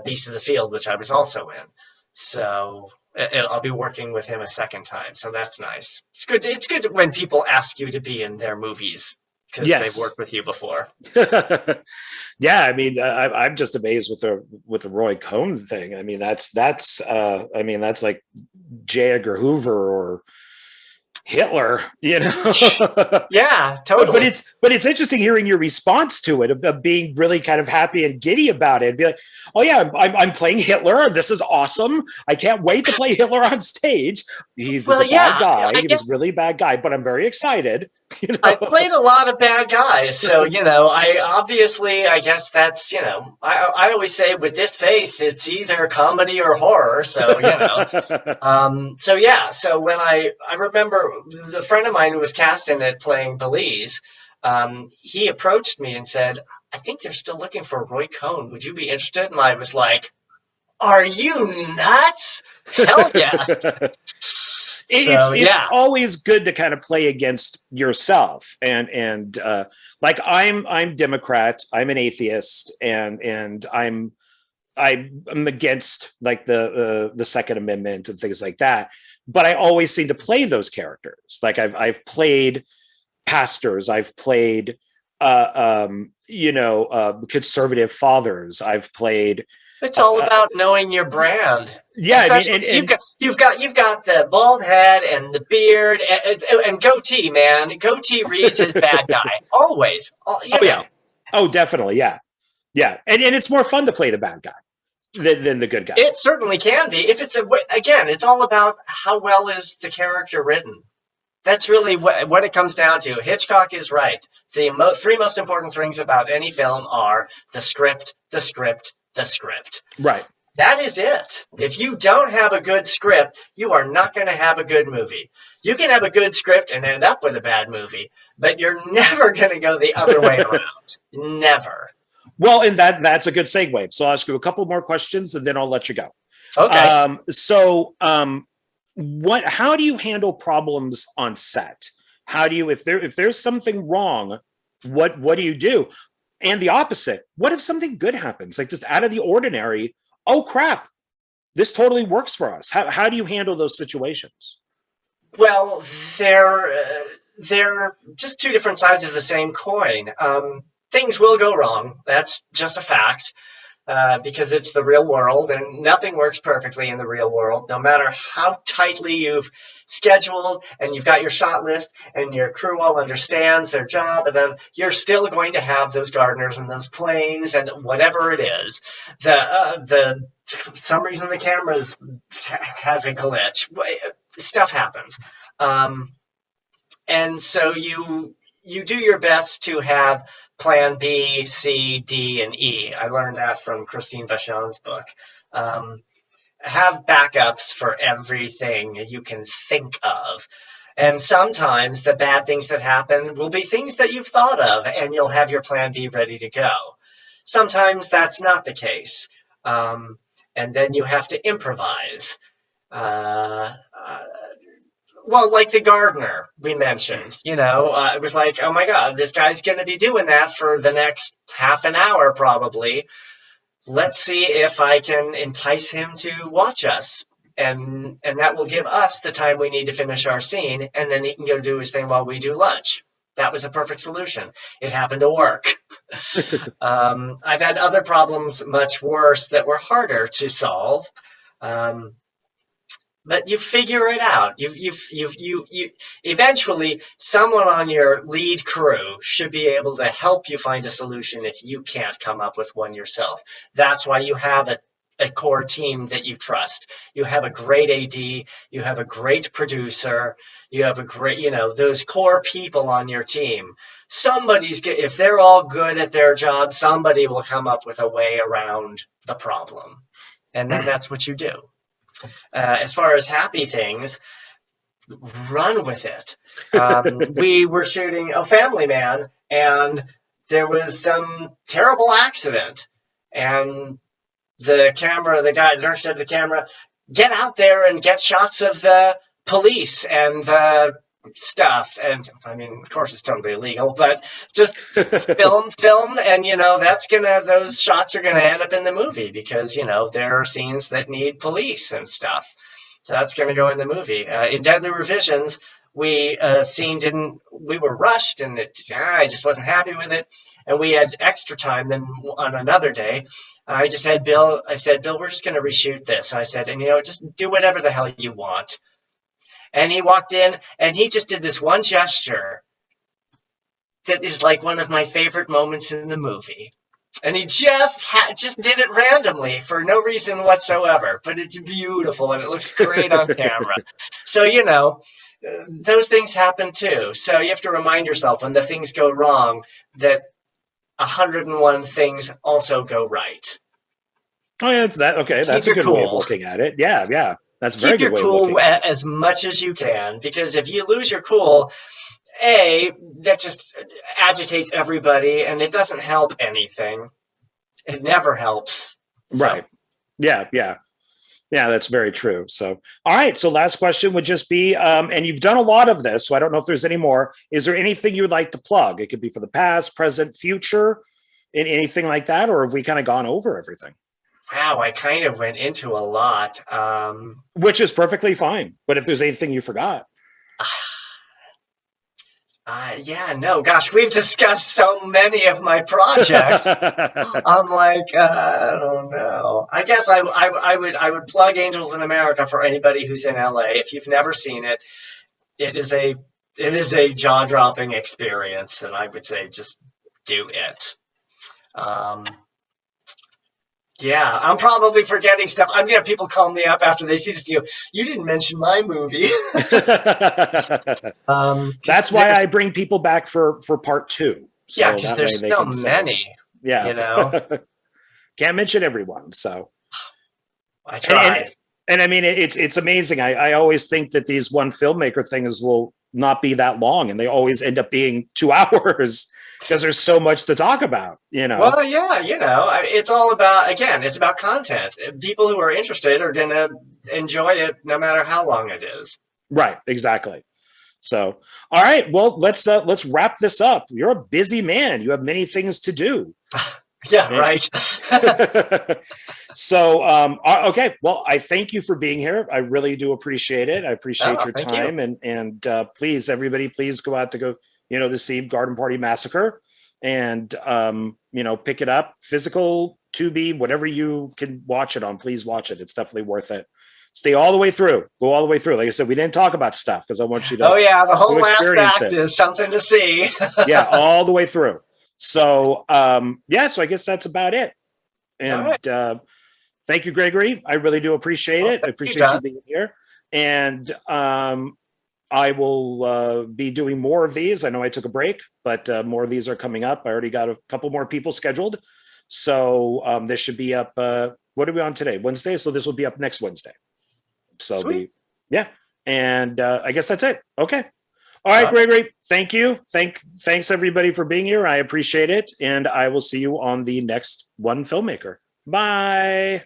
Beast of the Field, which I was also in. So I'll be working with him a second time. So that's nice. It's good. It's good when people ask you to be in their movies because they've worked with you before. Yeah, I mean, I'm just amazed with the Roy Cohn thing. I mean, that's like J. Edgar Hoover or Hitler, Yeah, totally. But it's interesting hearing your response to it of being really kind of happy and giddy about it. Be like, oh yeah, I'm playing Hitler. This is awesome. I can't wait to play Hitler on stage. He was a bad guy. He was a really bad guy, but I'm very excited. I've played a lot of bad guys, so I guess that's I always say with this face, it's either comedy or horror. So so when I remember the friend of mine who was cast in it playing Belize, he approached me and said, I think they're still looking for Roy Cohn. Would you be interested? And I was like, are you nuts? Hell yeah. It's always good to kind of play against yourself, and like I'm Democrat, I'm an atheist, and I'm against like the Second Amendment and things like that. But I always seem to play those characters. Like I've played pastors, I've played conservative fathers, I've played. It's all about knowing your brand. Yeah, especially, I mean, you've got the bald head and the beard and goatee, man. Goatee reads as bad guy always. Yeah, oh definitely, yeah, and it's more fun to play the bad guy than the good guy. It certainly can be. If it's again, it's all about how well is the character written. That's really what it comes down to. Hitchcock is right. The three most important things about any film are the script, the script, the script. Right. That is it. If you don't have a good script, you are not going to have a good movie. You can have a good script and end up with a bad movie, but you're never going to go the other way around. Never. Well, and that's a good segue. So I'll ask you a couple more questions and then I'll let you go. Okay. How do you handle problems on set? How do you, if there's something wrong, what do you do? And the opposite, what if something good happens, like just out of the ordinary? Oh crap, this totally works for us. How do you handle those situations? Well, they're just two different sides of the same coin. Things will go wrong. That's just a fact. Because it's the real world and nothing works perfectly in the real world. No matter how tightly you've scheduled and you've got your shot list and your crew all understands their job, and then you're still going to have those gardeners and those planes and whatever it is. Some reason the camera has a glitch. Stuff happens. And so you do your best to have plan B, C, D, and E. I learned that from Christine Vachon's book. Have backups for everything you can think of. And sometimes the bad things that happen will be things that you've thought of, and you'll have your plan B ready to go. Sometimes that's not the case. And then you have to improvise. Well, like the gardener we mentioned, it was like, oh my God, this guy's going to be doing that for the next half an hour probably. Let's see if I can entice him to watch us. And that will give us the time we need to finish our scene, and then he can go do his thing while we do lunch. That was a perfect solution. It happened to work. I've had other problems much worse that were harder to solve. But you figure it out. You eventually, someone on your lead crew should be able to help you find a solution if you can't come up with one yourself. That's why you have a core team that you trust. You have a great AD. You have a great producer. You have a great, those core people on your team. If they're all good at their job, somebody will come up with a way around the problem. And then that's what you do. As far as happy things, run with it. We were shooting a Family Man, and there was some terrible accident. And the guy said to the camera, get out there and get shots of the police and the stuff. And I mean, of course it's totally illegal, but just film and those shots are gonna end up in the movie because there are scenes that need police and stuff, so that's gonna go in the movie. In Deadly Revisions, we were rushed, and I just wasn't happy with it, and we had extra time. Then on another day, I said, Bill, we're just gonna reshoot this. I said, and just do whatever the hell you want. And he walked in, and he just did this one gesture that is like one of my favorite moments in the movie. And he just did it randomly for no reason whatsoever. But it's beautiful, and it looks great on camera. So, those things happen too. So you have to remind yourself when the things go wrong that 101 things also go right. Oh, yeah, that's a good way of looking at it. Yeah. That's a very good way of looking at it. Keep your cool as much as you can, because if you lose your cool, that just agitates everybody, and it doesn't help anything. It never helps. So. Right. Yeah. Yeah. Yeah, that's very true. So, all right. So last question would just be, and you've done a lot of this, so I don't know if there's any more. Is there anything you would like to plug? It could be for the past, present, future, anything like that, or have we kind of gone over everything? Wow, I kind of went into a lot. Which is perfectly fine. But if there's anything you forgot. Yeah, no, gosh, we've discussed so many of my projects. I'm like, I don't know. I guess I would plug Angels in America for anybody who's in LA. If you've never seen it, it is a jaw-dropping experience, and I would say just do it. Yeah, I'm probably forgetting stuff. I'm gonna have people call me up after they see this. You didn't mention my movie. That's why I bring people back for part 2. So yeah, because there's so many. Yeah, you know, can't mention everyone. So I tried. And I mean, it's amazing. I always think that these one filmmaker things will not be that long, and they always end up being 2 hours. Because there's so much to talk about, you know. Well, yeah, it's all about, again, it's about content. People who are interested are going to enjoy it no matter how long it is. Right, exactly. So, all right, well, let's wrap this up. You're a busy man. You have many things to do. Yeah, right. So, okay, well, I thank you for being here. I really do appreciate it. I appreciate your time. And please, everybody, please go out to see Garden Party Massacre, and pick it up, physical, Tubi, whatever you can watch it on. Please watch it. It's definitely worth it. Stay all the way through. Go all the way through. Like I said, we didn't talk about stuff because I want you to. Oh yeah, the whole last act is something to see. Yeah, all the way through. So so I guess that's about it. And thank you, Gregory. I really do appreciate it. I appreciate you being here. And I will be doing more of these. I know I took a break, but more of these are coming up. I already got a couple more people scheduled. So this should be up. What are we on today? Wednesday. So this will be up next Wednesday. So and I guess that's it. Okay. All right, Gregory. Thank you. Thanks everybody for being here. I appreciate it. And I will see you on the next One Filmmaker. Bye.